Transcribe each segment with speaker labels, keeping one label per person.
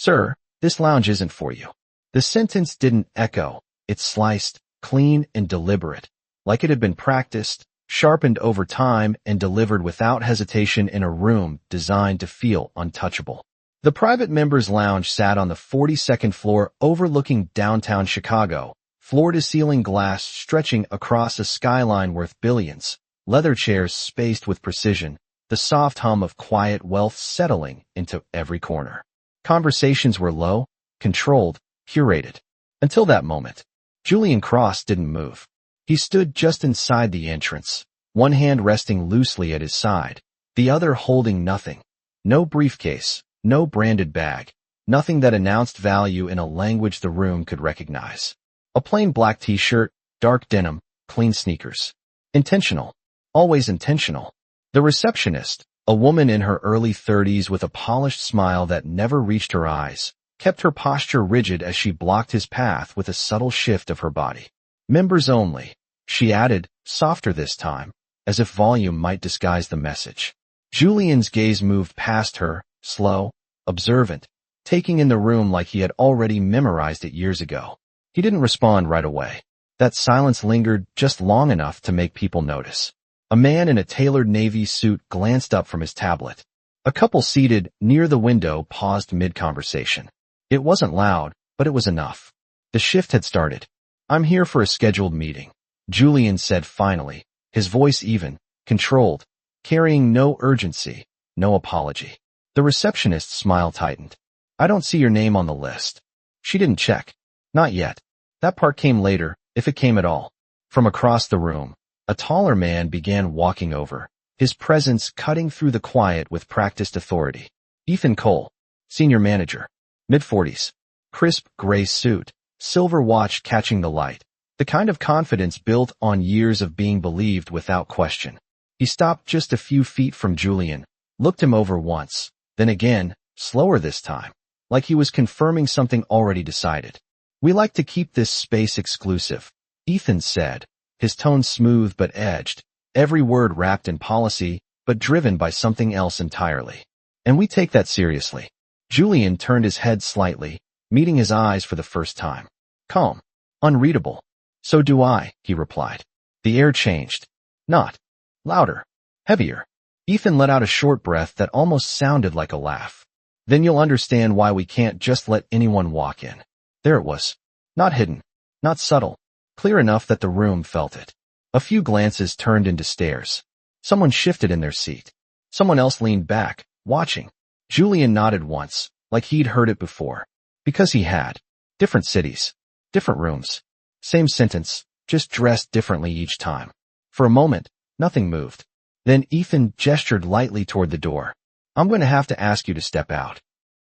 Speaker 1: "Sir, this lounge isn't for you." The sentence didn't echo. It sliced, clean and deliberate, like it had been practiced, sharpened over time, and delivered without hesitation in a room designed to feel untouchable. The private members' lounge sat on the 42nd floor overlooking downtown Chicago, floor-to-ceiling glass stretching across a skyline worth billions, leather chairs spaced with precision, the soft hum of quiet wealth settling into every corner. Conversations were low, controlled, curated. Until that moment, Julian Cross didn't move. He stood just inside the entrance, one hand resting loosely at his side, the other holding nothing. No briefcase, no branded bag, nothing that announced value in a language the room could recognize. A plain black t-shirt, dark denim, clean sneakers. Intentional. Always intentional. The receptionist, a woman in her early 30s with a polished smile that never reached her eyes, kept her posture rigid as she blocked his path with a subtle shift of her body. "Members only," she added, softer this time, as if volume might disguise the message. Julian's gaze moved past her, slow, observant, taking in the room like he had already memorized it years ago. He didn't respond right away. That silence lingered just long enough to make people notice. A man in a tailored navy suit glanced up from his tablet. A couple seated near the window paused mid-conversation. It wasn't loud, but it was enough. The shift had started. "I'm here for a scheduled meeting," Julian said finally, his voice even, controlled, carrying no urgency, no apology. The receptionist's smile tightened. "I don't see your name on the list." She didn't check. Not yet. That part came later, if it came at all. From across the room, a taller man began walking over, his presence cutting through the quiet with practiced authority. Ethan Cole, senior manager, mid-40s, crisp gray suit, silver watch catching the light, the kind of confidence built on years of being believed without question. He stopped just a few feet from Julian, looked him over once, then again, slower this time, like he was confirming something already decided. "We like to keep this space exclusive," Ethan said, his tone smooth but edged, every word wrapped in policy, but driven by something else entirely. "And we take that seriously." Julian turned his head slightly, meeting his eyes for the first time. Calm. Unreadable. "So do I," he replied. The air changed. Not. Louder. Heavier. Ethan let out a short breath that almost sounded like a laugh. "Then you'll understand why we can't just let anyone walk in." There it was. Not hidden. Not subtle. Clear enough that the room felt it. A few glances turned into stares. Someone shifted in their seat. Someone else leaned back, watching. Julian nodded once, like he'd heard it before. Because he had. Different cities. Different rooms. Same sentence, just dressed differently each time. For a moment, nothing moved. Then Ethan gestured lightly toward the door. "I'm going to have to ask you to step out."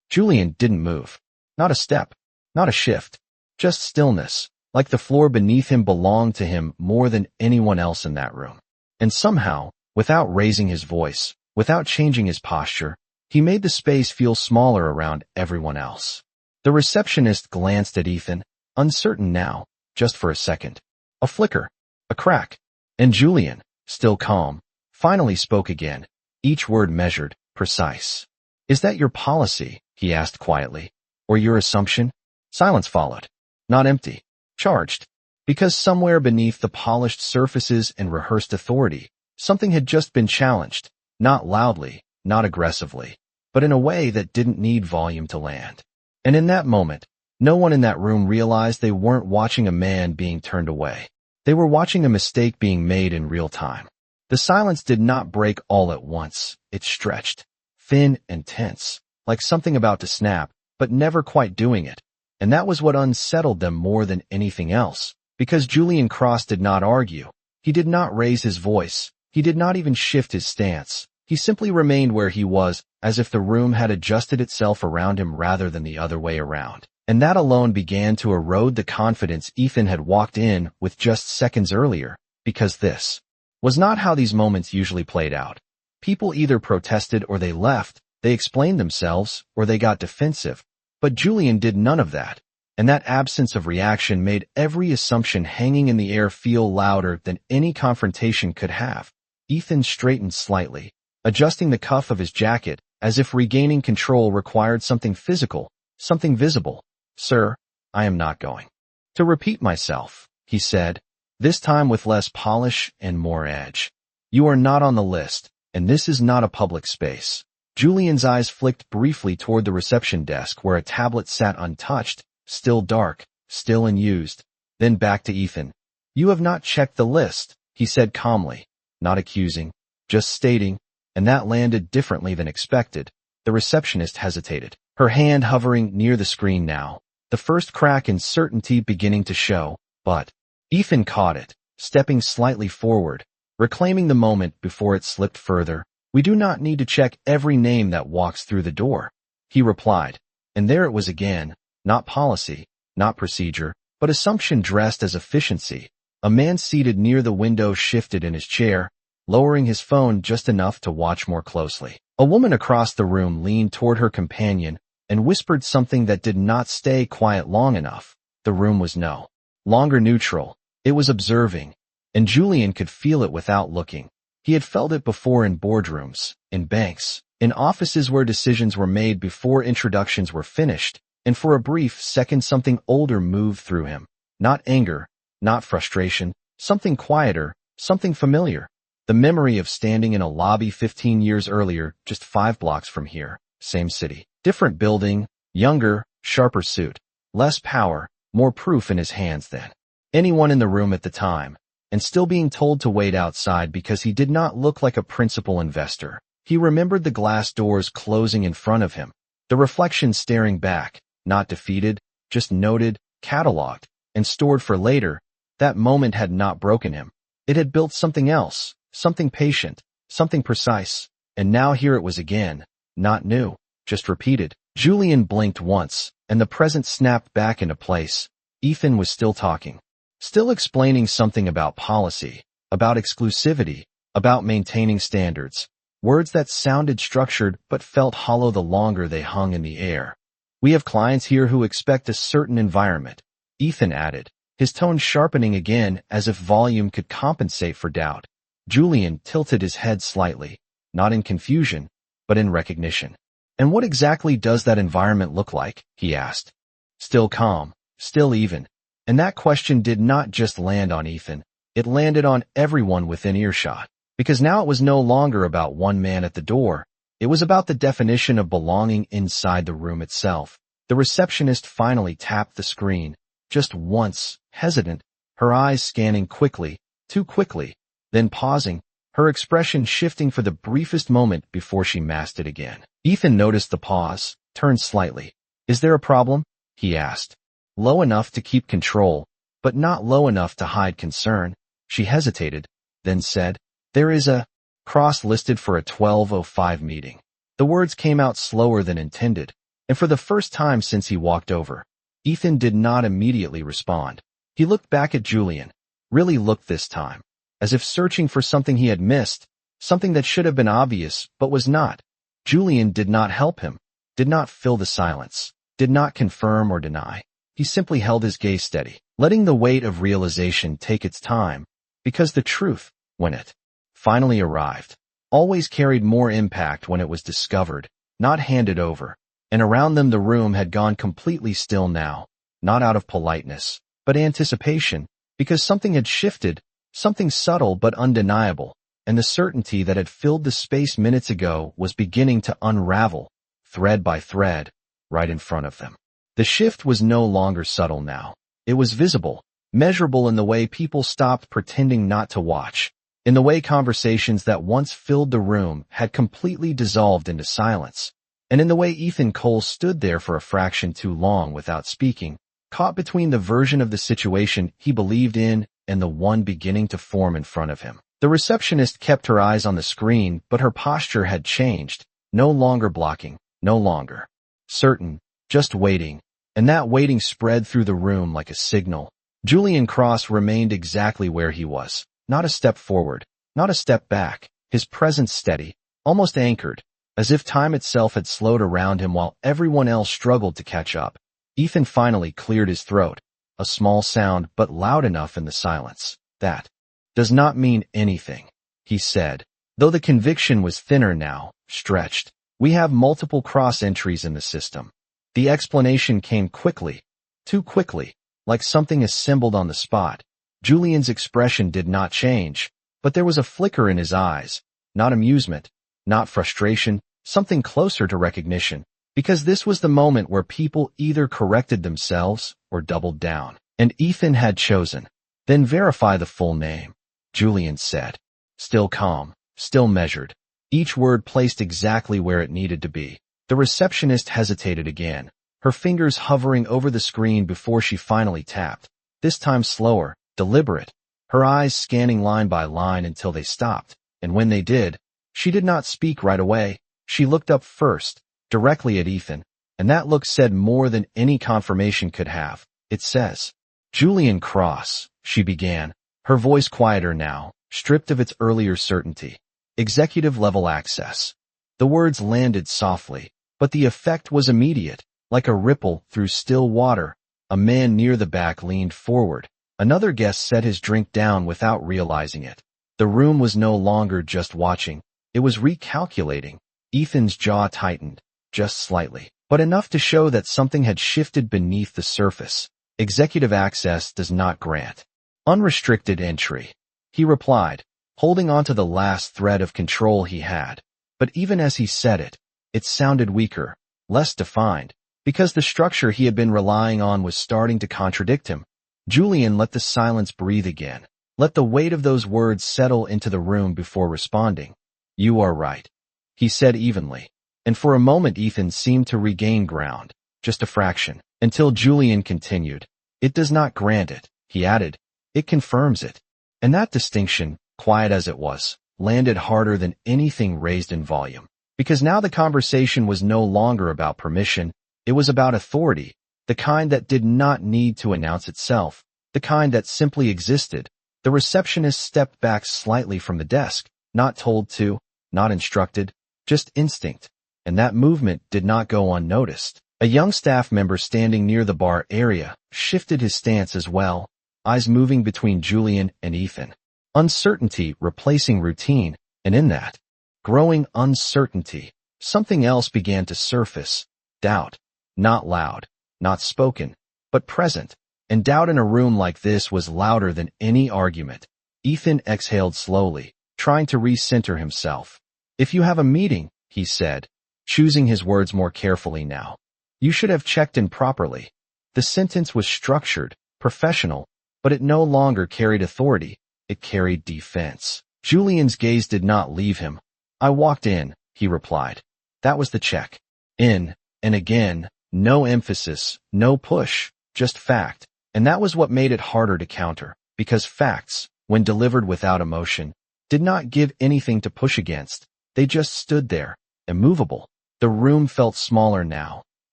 Speaker 1: Julian didn't move. Not a step. Not a shift. Just stillness, like the floor beneath him belonged to him more than anyone else in that room. And somehow, without raising his voice, without changing his posture, he made the space feel smaller around everyone else. The receptionist glanced at Ethan, uncertain now, just for a second. A flicker. A crack. And Julian, still calm, finally spoke again, each word measured, precise. "Is that your policy?" he asked quietly. "Or your assumption?" Silence followed. Not empty. Charged. Because somewhere beneath the polished surfaces and rehearsed authority, something had just been challenged, not loudly, not aggressively, but in a way that didn't need volume to land. And in that moment, no one in that room realized they weren't watching a man being turned away. They were watching a mistake being made in real time. The silence did not break all at once. It stretched, thin and tense, like something about to snap, but never quite doing it. And that was what unsettled them more than anything else, because Julian Cross did not argue. He did not raise his voice. He did not even shift his stance. He simply remained where he was, as if the room had adjusted itself around him rather than the other way around. And that alone began to erode the confidence Ethan had walked in with just seconds earlier, because this was not how these moments usually played out. People either protested or they left, they explained themselves, or they got defensive. But Julian did none of that, and that absence of reaction made every assumption hanging in the air feel louder than any confrontation could have. Ethan straightened slightly, adjusting the cuff of his jacket, as if regaining control required something physical, something visible. Sir, I am not going to repeat myself, he said, this time with less polish and more edge. You are not on the list, and this is not a public space. Julian's eyes flicked briefly toward the reception desk where a tablet sat untouched, still dark, still unused, then back to Ethan. You have not checked the list, he said calmly, not accusing, just stating, and that landed differently than expected. The receptionist hesitated, her hand hovering near the screen now, the first crack in certainty beginning to show, but Ethan caught it, stepping slightly forward, reclaiming the moment before it slipped further. We do not need to check every name that walks through the door, he replied, and there it was again, not policy, not procedure, but assumption dressed as efficiency. A man seated near the window shifted in his chair, lowering his phone just enough to watch more closely. A woman across the room leaned toward her companion and whispered something that did not stay quiet long enough. The room was no longer neutral. It was observing, and Julian could feel it without looking. He had felt it before in boardrooms, in banks, in offices where decisions were made before introductions were finished, and for a brief second something older moved through him. Not anger, not frustration, something quieter, something familiar. The memory of standing in a lobby 15 years earlier, just 5 blocks from here, same city, different building, younger, sharper suit, less power, more proof in his hands than anyone in the room at the time, and still being told to wait outside because he did not look like a principal investor. He remembered the glass doors closing in front of him, the reflection staring back, not defeated, just noted, cataloged, and stored for later. That moment had not broken him. It had built something else, something patient, something precise, and now here it was again, not new, just repeated. Julian blinked once, and the present snapped back into place. Ethan was still talking. Still explaining something about policy, about exclusivity, about maintaining standards. Words that sounded structured but felt hollow the longer they hung in the air. We have clients here who expect a certain environment, Ethan added, his tone sharpening again as if volume could compensate for doubt. Julian tilted his head slightly, not in confusion, but in recognition. And what exactly does that environment look like? He asked. Still calm, still even. And that question did not just land on Ethan, it landed on everyone within earshot. Because now it was no longer about one man at the door, it was about the definition of belonging inside the room itself. The receptionist finally tapped the screen, just once, hesitant, her eyes scanning quickly, too quickly, then pausing, her expression shifting for the briefest moment before she masked it again. Ethan noticed the pause, turned slightly. Is there a problem? He asked. Low enough to keep control, but not low enough to hide concern. She hesitated, then said, there is a cross listed for a 12:05 meeting. The words came out slower than intended, and for the first time since he walked over, Ethan did not immediately respond. He looked back at Julian, really looked this time, as if searching for something he had missed, something that should have been obvious but was not. Julian did not help him, did not fill the silence, did not confirm or deny. He simply held his gaze steady, letting the weight of realization take its time, because the truth, when it finally arrived, always carried more impact when it was discovered, not handed over. And around them the room had gone completely still now, not out of politeness, but anticipation, because something had shifted, something subtle but undeniable, and the certainty that had filled the space minutes ago was beginning to unravel, thread by thread, right in front of them. The shift was no longer subtle now. It was visible, measurable in the way people stopped pretending not to watch, in the way conversations that once filled the room had completely dissolved into silence, and in the way Ethan Cole stood there for a fraction too long without speaking, caught between the version of the situation he believed in and the one beginning to form in front of him. The receptionist kept her eyes on the screen, but her posture had changed, no longer blocking, no longer certain, just waiting, and that waiting spread through the room like a signal. Julian Cross remained exactly where he was, not a step forward, not a step back, his presence steady, almost anchored, as if time itself had slowed around him while everyone else struggled to catch up. Ethan finally cleared his throat, a small sound but loud enough in the silence. That does not mean anything, he said, though the conviction was thinner now, stretched. We have multiple cross entries in the system. The explanation came quickly, too quickly, like something assembled on the spot. Julian's expression did not change, but there was a flicker in his eyes, not amusement, not frustration, something closer to recognition, because this was the moment where people either corrected themselves or doubled down. And Ethan had chosen. Then verify the full name, Julian said. Still calm, still measured, each word placed exactly where it needed to be. The receptionist hesitated again, her fingers hovering over the screen before she finally tapped, this time slower, deliberate, her eyes scanning line by line until they stopped, and when they did, she did not speak right away. She looked up first, directly at Ethan, and that look said more than any confirmation could have. It says, Julian Cross, she began, her voice quieter now, stripped of its earlier certainty. Executive-level access. The words landed softly, but the effect was immediate, like a ripple through still water. A man near the back leaned forward. Another guest set his drink down without realizing it. The room was no longer just watching. It was recalculating. Ethan's jaw tightened, just slightly, but enough to show that something had shifted beneath the surface. Executive access does not grant unrestricted entry, he replied, holding on to the last thread of control he had. But even as he said it, it sounded weaker, less defined, because the structure he had been relying on was starting to contradict him. Julian let the silence breathe again, let the weight of those words settle into the room before responding. You are right, he said evenly, and for a moment Ethan seemed to regain ground, just a fraction, until Julian continued. It does not grant it, he added. It confirms it. And that distinction, quiet as it was, landed harder than anything raised in volume. Because now the conversation was no longer about permission, it was about authority, the kind that did not need to announce itself, the kind that simply existed. The receptionist stepped back slightly from the desk, not told to, not instructed, just instinct. And that movement did not go unnoticed. A young staff member standing near the bar area shifted his stance as well, eyes moving between Julian and Ethan. Uncertainty replacing routine, and in that growing uncertainty, something else began to surface. Doubt. Not loud, not spoken, but present. And doubt in a room like this was louder than any argument. Ethan exhaled slowly, trying to recenter himself. If you have a meeting, he said, choosing his words more carefully now, you should have checked in properly. The sentence was structured, professional, but it no longer carried authority. It carried defense. Julian's gaze did not leave him. I walked in, he replied. That was the check. In, and again, no emphasis, no push, just fact. And that was what made it harder to counter, because facts, when delivered without emotion, did not give anything to push against. They just stood there, immovable. The room felt smaller now,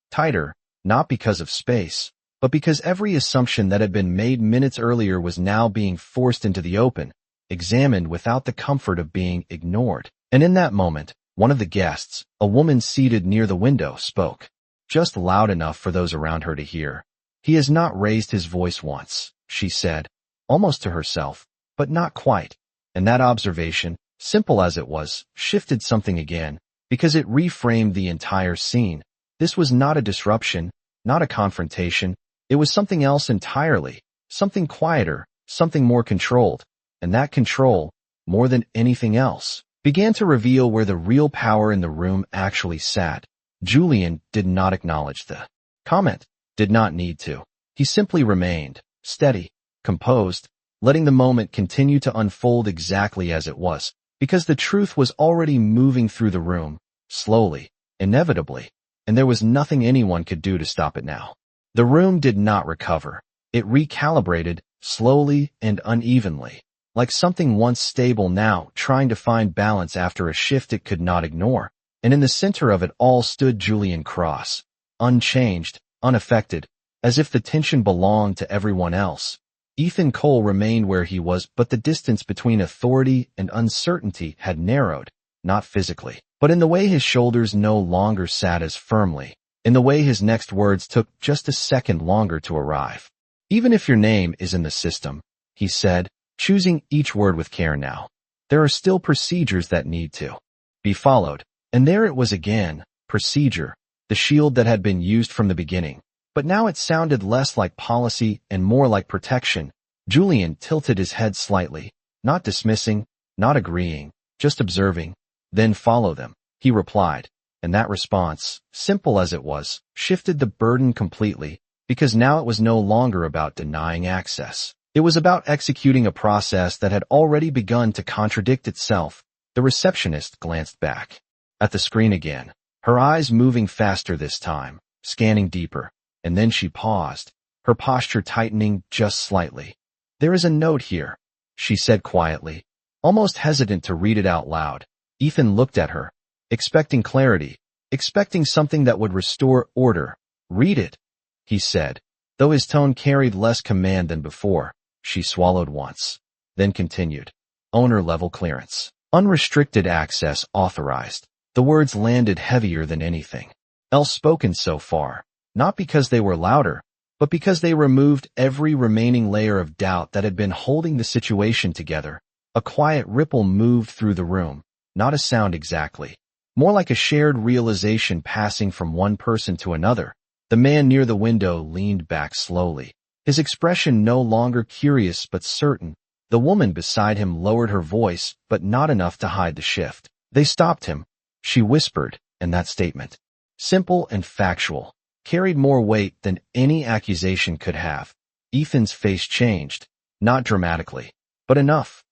Speaker 1: tighter, not because of space, but because every assumption that had been made minutes earlier was now being forced into the open, examined without the comfort of being ignored. And in that moment, one of the guests, a woman seated near the window, spoke, just loud enough for those around her to hear. He has not raised his voice once, she said, almost to herself, but not quite. And that observation, simple as it was, shifted something again, because it reframed the entire scene. This was not a disruption, not a confrontation. It was something else entirely, something quieter, something more controlled. And that control, more than anything else, began to reveal where the real power in the room actually sat. Julian did not acknowledge the comment, did not need to. He simply remained, steady, composed, letting the moment continue to unfold exactly as it was, because the truth was already moving through the room, slowly, inevitably, and there was nothing anyone could do to stop it now. The room did not recover. It recalibrated, slowly and unevenly, like something once stable now trying to find balance after a shift it could not ignore. And in the center of it all stood Julian Cross, unchanged, unaffected, as if the tension belonged to everyone else. Ethan Cole remained where he was, but the distance between authority and uncertainty had narrowed, not physically, but in the way his shoulders no longer sat as firmly, in the way his next words took just a second longer to arrive. Even if your name is in the system, he said, choosing each word with care now, there are still procedures that need to be followed. And there it was again, procedure, the shield that had been used from the beginning. But now it sounded less like policy and more like protection. Julian tilted his head slightly, not dismissing, not agreeing, just observing. Then follow them, he replied, and that response, simple as it was, shifted the burden completely, because now it was no longer about denying access. It was about executing a process that had already begun to contradict itself. The receptionist glanced back at the screen again, her eyes moving faster this time, scanning deeper, and then she paused, her posture tightening just slightly. "There is a note here," she said quietly, almost hesitant to read it out loud. Ethan looked at her, expecting clarity, expecting something that would restore order. "Read it," he said, though his tone carried less command than before. She swallowed once, then continued. "Owner-level clearance. Unrestricted access authorized." The words landed heavier than anything else spoken so far, not because they were louder, but because they removed every remaining layer of doubt that had been holding the situation together. A quiet ripple moved through the room, not a sound exactly, more like a shared realization passing from one person to another. The man near the window leaned back slowly, his expression no longer curious but certain. The woman beside him lowered her voice, but not enough to hide the shift. "They stopped him," she whispered, and that statement, simple and factual, carried more weight than any accusation could have. Ethan's face changed, not dramatically, but enough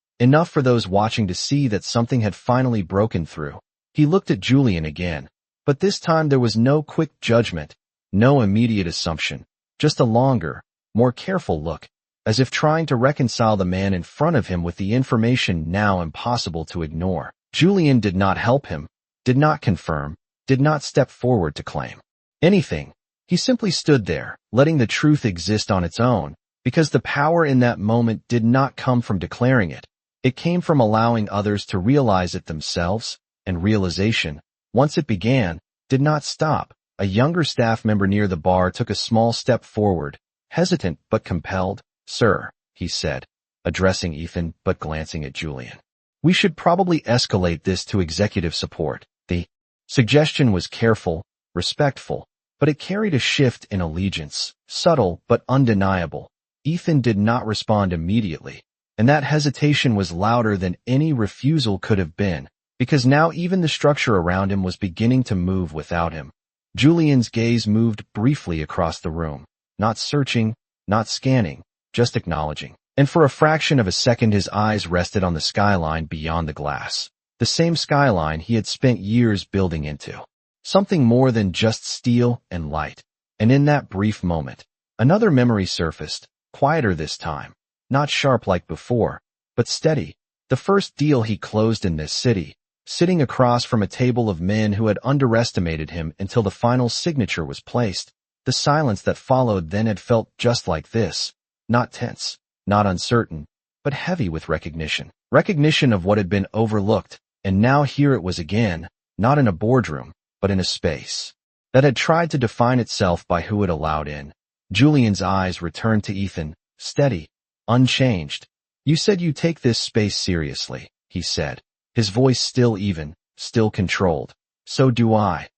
Speaker 1: for those watching to see that something had finally broken through. He looked at Julian again, but this time there was no quick judgment, no immediate assumption, just a longer, more careful look, as if trying to reconcile the man in front of him with the information now impossible to ignore. Julian did not help him, did not confirm, did not step forward to claim anything. He simply stood there, letting the truth exist on its own, because the power in that moment did not come from declaring it. It came from allowing others to realize it themselves, and realization, once it began, did not stop. A younger staff member near the bar took a small step forward, hesitant but compelled. "Sir," he said, addressing Ethan but glancing at Julian. "We should probably escalate this to executive support." The suggestion was careful, respectful, but it carried a shift in allegiance, subtle but undeniable. Ethan did not respond immediately, and that hesitation was louder than any refusal could have been, because now even the structure around him was beginning to move without him. Julian's gaze moved briefly across the room, not searching, not scanning, just acknowledging. And for a fraction of a second his eyes rested on the skyline beyond the glass, the same skyline he had spent years building into. Something more than just steel and light. And in that brief moment, another memory surfaced, quieter this time, not sharp like before, but steady. The first deal he closed in this city, sitting across from a table of men who had underestimated him until the final signature was placed. The silence that followed then had felt just like this, not tense, not uncertain, but heavy with recognition. Recognition of what had been overlooked, and now here it was again, not in a boardroom, but in a space that had tried to define itself by who it allowed in. Julian's eyes returned to Ethan, steady, unchanged. "You said you take this space seriously," he said, his voice still even, still controlled. "So do I."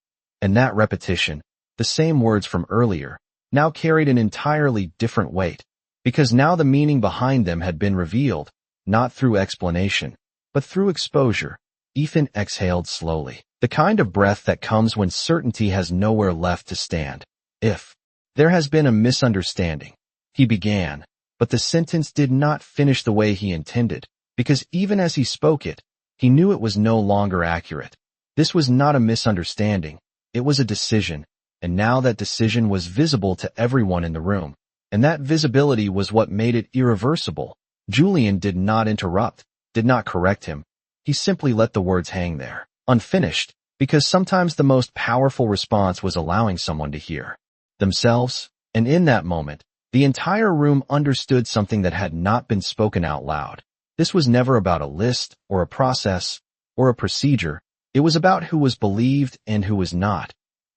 Speaker 1: And that repetition, the same words from earlier, now carried an entirely different weight, because now the meaning behind them had been revealed, not through explanation, but through exposure. Ethan exhaled slowly, the kind of breath that comes when certainty has nowhere left to stand. "If there has been a misunderstanding," he began, but the sentence did not finish the way he intended, because even as he spoke it, he knew it was no longer accurate. This was not a misunderstanding, it was a decision, and now that decision was visible to everyone in the room, and that visibility was what made it irreversible. Julian did not interrupt, did not correct him. He simply let the words hang there, unfinished, because sometimes the most powerful response was allowing someone to hear themselves, and in that moment, the entire room understood something that had not been spoken out loud. This was never about a list, or a process, or a procedure. It was about who was believed and who was not.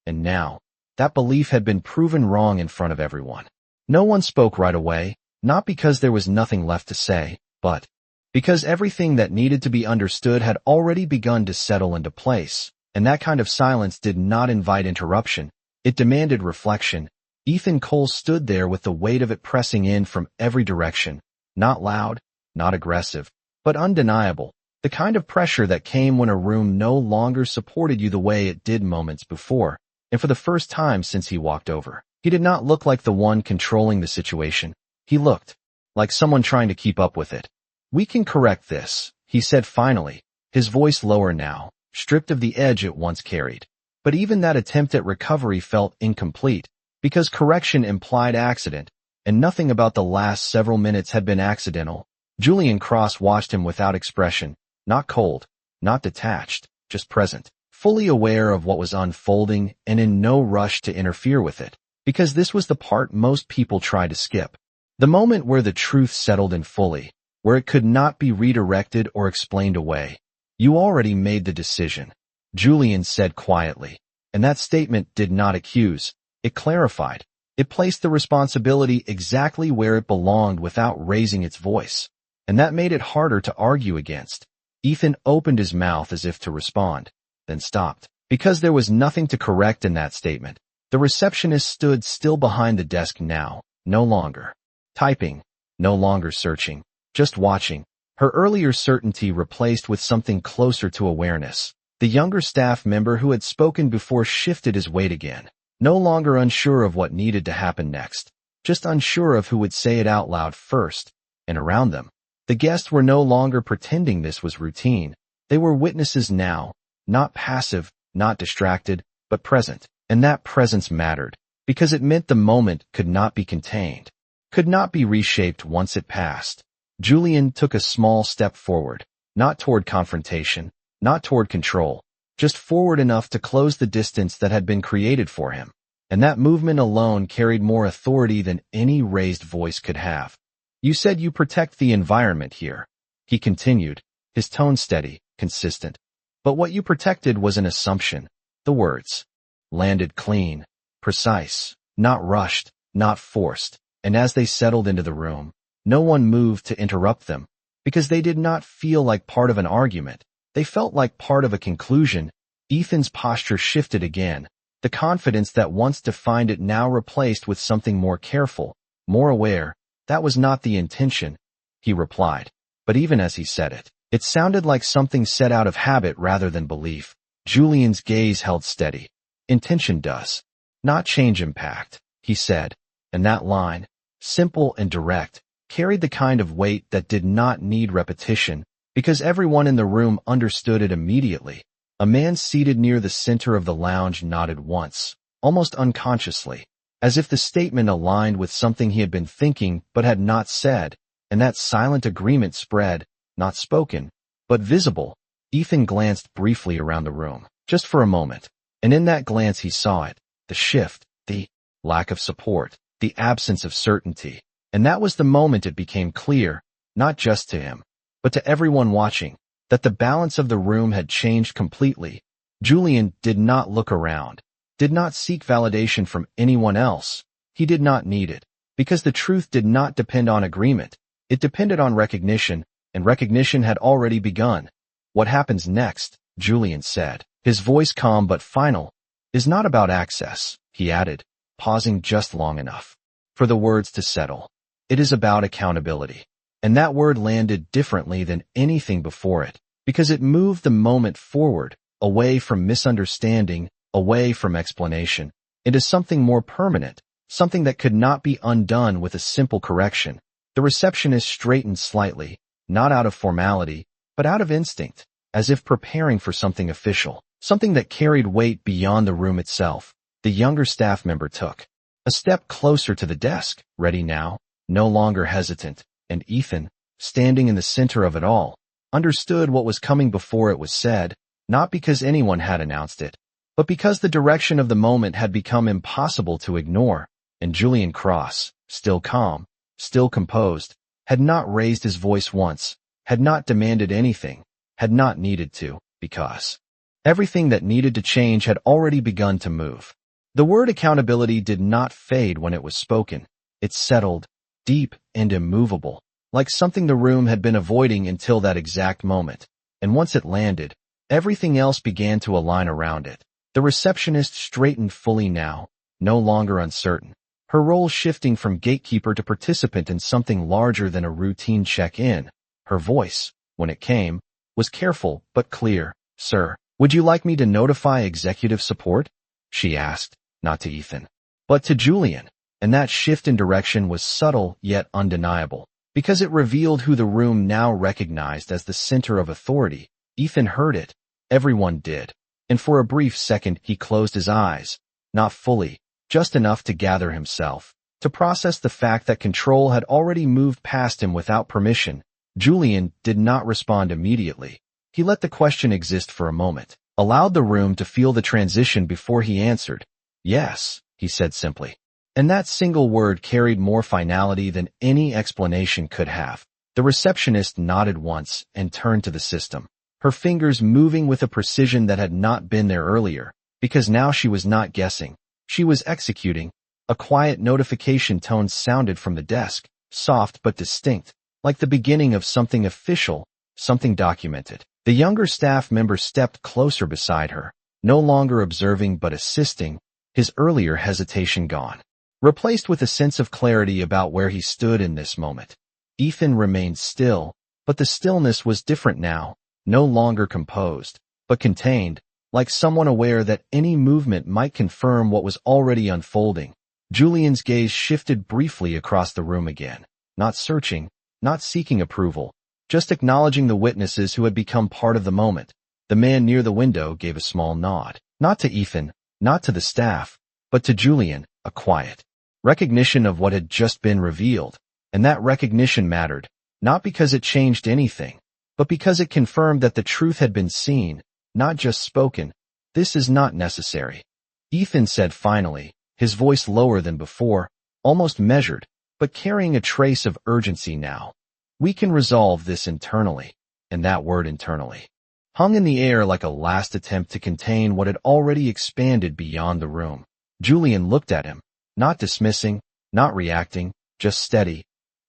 Speaker 1: And now, that belief had been proven wrong in front of everyone. No one spoke right away, not because there was nothing left to say, but because everything that needed to be understood had already begun to settle into place. And that kind of silence did not invite interruption. It demanded reflection. Ethan Cole stood there with the weight of it pressing in from every direction. Not loud, not aggressive, but undeniable. The kind of pressure that came when a room no longer supported you the way it did moments before. And for the first time since he walked over, he did not look like the one controlling the situation. He looked like someone trying to keep up with it. "We can correct this," he said finally, his voice lower now, stripped of the edge it once carried. But even that attempt at recovery felt incomplete, because correction implied accident, and nothing about the last several minutes had been accidental. Julian Cross watched him without expression, not cold, not detached, just present, fully aware of what was unfolding and in no rush to interfere with it, because this was the part most people try to skip. The moment where the truth settled in fully, where it could not be redirected or explained away. "You already made the decision," Julian said quietly, and that statement did not accuse. It clarified. It placed the responsibility exactly where it belonged without raising its voice, and that made it harder to argue against. Ethan opened his mouth as if to respond, then stopped, because there was nothing to correct in that statement. The receptionist stood still behind the desk now, no longer typing, no longer searching, just watching, her earlier certainty replaced with something closer to awareness. The younger staff member who had spoken before shifted his weight again, no longer unsure of what needed to happen next, just unsure of who would say it out loud first. And around them, the guests were no longer pretending this was routine. They were witnesses now, not passive, not distracted, but present. And that presence mattered, because it meant the moment could not be contained, could not be reshaped once it passed. Julian took a small step forward, not toward confrontation, not toward control, just forward enough to close the distance that had been created for him. And that movement alone carried more authority than any raised voice could have. "You said you protect the environment here," he continued, his tone steady, consistent. "But what you protected was an assumption." The words landed clean, precise, not rushed, not forced. And as they settled into the room, no one moved to interrupt them, because they did not feel like part of an argument. They felt like part of a conclusion. Ethan's posture shifted again, the confidence that once defined it now replaced with something more careful, more aware. "That was not the intention," he replied. But even as he said it, it sounded like something said out of habit rather than belief. Julian's gaze held steady. "Intention does not change impact," he said, and that line, simple and direct, carried the kind of weight that did not need repetition, because everyone in the room understood it immediately. A man seated near the center of the lounge nodded once, almost unconsciously, as if the statement aligned with something he had been thinking but had not said, and that silent agreement spread, not spoken, but visible. Ethan glanced briefly around the room, just for a moment, and in that glance he saw it, the shift, the lack of support, the absence of certainty. And that was the moment it became clear, not just to him, but to everyone watching, that the balance of the room had changed completely. Julian did not look around, did not seek validation from anyone else. He did not need it, because the truth did not depend on agreement. It depended on recognition, and recognition had already begun. "What happens next," Julian said, his voice calm but final, "is not about access," he added, pausing just long enough for the words to settle. "It is about accountability." And that word landed differently than anything before it, because it moved the moment forward, away from misunderstanding, away from explanation, into something more permanent, something that could not be undone with a simple correction. The receptionist straightened slightly, not out of formality, but out of instinct, as if preparing for something official, something that carried weight beyond the room itself. The younger staff member took a step closer to the desk, ready now, no longer hesitant, and Ethan, standing in the center of it all, understood what was coming before it was said, not because anyone had announced it, but because the direction of the moment had become impossible to ignore. And Julian Cross, still calm, still composed, had not raised his voice once, had not demanded anything, had not needed to, because everything that needed to change had already begun to move. The word accountability did not fade when it was spoken. It settled, deep and immovable, like something the room had been avoiding until that exact moment. And once it landed, Everything else began to align around it. The receptionist straightened fully now, no longer uncertain, her role shifting from gatekeeper to participant in something larger than a routine check-in. Her voice, when it came, was careful but clear. "Sir, would you like me to notify executive support?" she asked, not to Ethan, but to Julian, and that shift in direction was subtle yet undeniable, because it revealed who the room now recognized as the center of authority. Ethan heard it. Everyone did. And for a brief second he closed his eyes, not fully, just enough to gather himself, to process the fact that control had already moved past him without permission. Julian did not respond immediately. He let the question exist for a moment, allowed the room to feel the transition before he answered. "Yes," he said simply. And that single word carried more finality than any explanation could have. The receptionist nodded once and turned to the system, her fingers moving with a precision that had not been there earlier, because now she was not guessing. She was executing. A quiet notification tone sounded from the desk, soft but distinct, like the beginning of something official, something documented. The younger staff member stepped closer beside her, no longer observing but assisting, his earlier hesitation gone, replaced with a sense of clarity about where he stood in this moment. Ethan remained still, but the stillness was different now, no longer composed, but contained, like someone aware that any movement might confirm what was already unfolding. Julian's gaze shifted briefly across the room again, not searching, not seeking approval, just acknowledging the witnesses who had become part of the moment. The man near the window gave a small nod, not to Ethan, not to the staff, but to Julian, a quiet recognition of what had just been revealed. And that recognition mattered, not because it changed anything, but because it confirmed that the truth had been seen, not just spoken. "This is not necessary," Ethan said finally, his voice lower than before, almost measured, but carrying a trace of urgency now. "We can resolve this internally." And that word internally hung in the air like a last attempt to contain what had already expanded beyond the room. Julian looked at him, not dismissing, not reacting, just steady.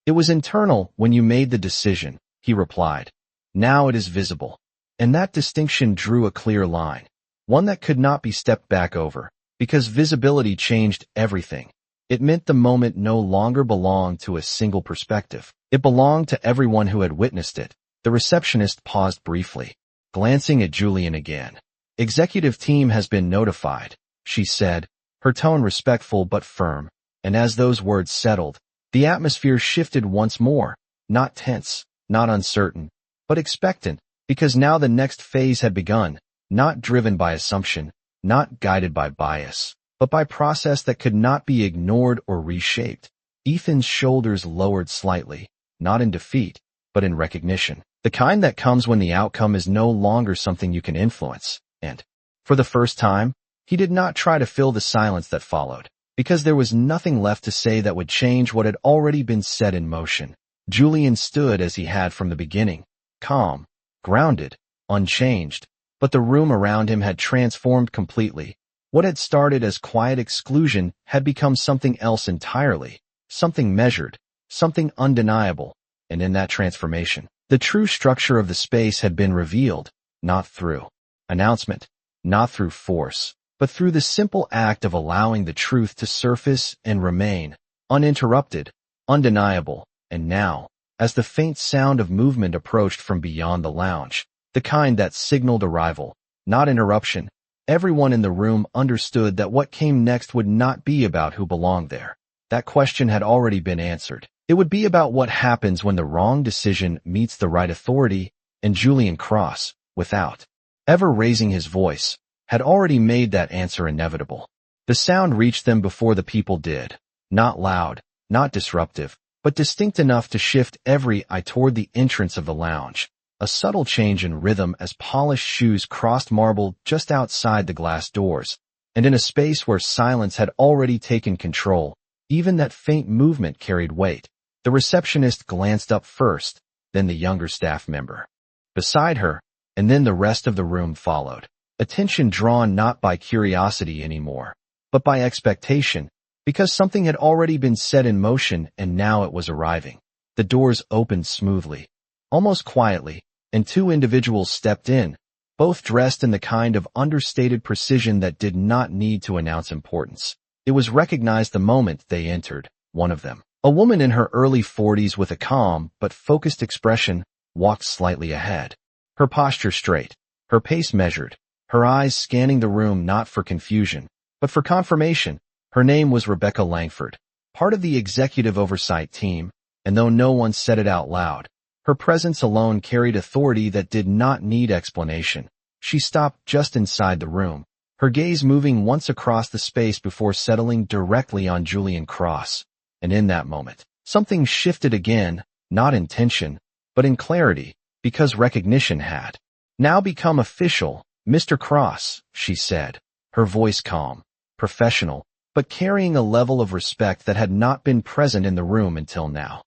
Speaker 1: "It was internal when you made the decision," he replied. "Now it is visible." And that distinction drew a clear line, one that could not be stepped back over, because visibility changed everything. It meant the moment no longer belonged to a single perspective. It belonged to everyone who had witnessed it. The receptionist paused briefly, glancing at Julian again. "Executive team has been notified," she said, her tone respectful but firm, and as those words settled, the atmosphere shifted once more, not tense, not uncertain, but expectant, because now the next phase had begun, not driven by assumption, not guided by bias, but by process that could not be ignored or reshaped. Ethan's shoulders lowered slightly, not in defeat, but in recognition, the kind that comes when the outcome is no longer something you can influence. And, for the first time, he did not try to fill the silence that followed, because there was nothing left to say that would change what had already been set in motion. Julian stood as he had from the beginning, calm, grounded, unchanged, but the room around him had transformed completely. What had started as quiet exclusion had become something else entirely, something measured, something undeniable, and in that transformation, the true structure of the space had been revealed, not through announcement, not through force, but through the simple act of allowing the truth to surface and remain, uninterrupted, undeniable. And now, as the faint sound of movement approached from beyond the lounge, the kind that signaled arrival, not interruption, everyone in the room understood that what came next would not be about who belonged there. That question had already been answered. It would be about what happens when the wrong decision meets the right authority, and Julian Cross, without ever raising his voice, had already made that answer inevitable. The sound reached them before the people did, not loud, not disruptive, but distinct enough to shift every eye toward the entrance of the lounge, a subtle change in rhythm as polished shoes crossed marble just outside the glass doors, and in a space where silence had already taken control, even that faint movement carried weight. The receptionist glanced up first, then the younger staff member beside her, and then the rest of the room followed, attention drawn not by curiosity anymore, but by expectation, because something had already been set in motion and now it was arriving. The doors opened smoothly, almost quietly, and two individuals stepped in, both dressed in the kind of understated precision that did not need to announce importance. It was recognized the moment they entered, one of them. A woman in her early 40s with a calm but focused expression walked slightly ahead. Her posture straight, her pace measured, her eyes scanning the room not for confusion, but for confirmation. Her name was Rebecca Langford, part of the executive oversight team, and though no one said it out loud, her presence alone carried authority that did not need explanation. She stopped just inside the room, her gaze moving once across the space before settling directly on Julian Cross. And in that moment, something shifted again, not in tension, but in clarity, because recognition had now become official. "Mr. Cross," she said, her voice calm, professional, but carrying a level of respect that had not been present in the room until now.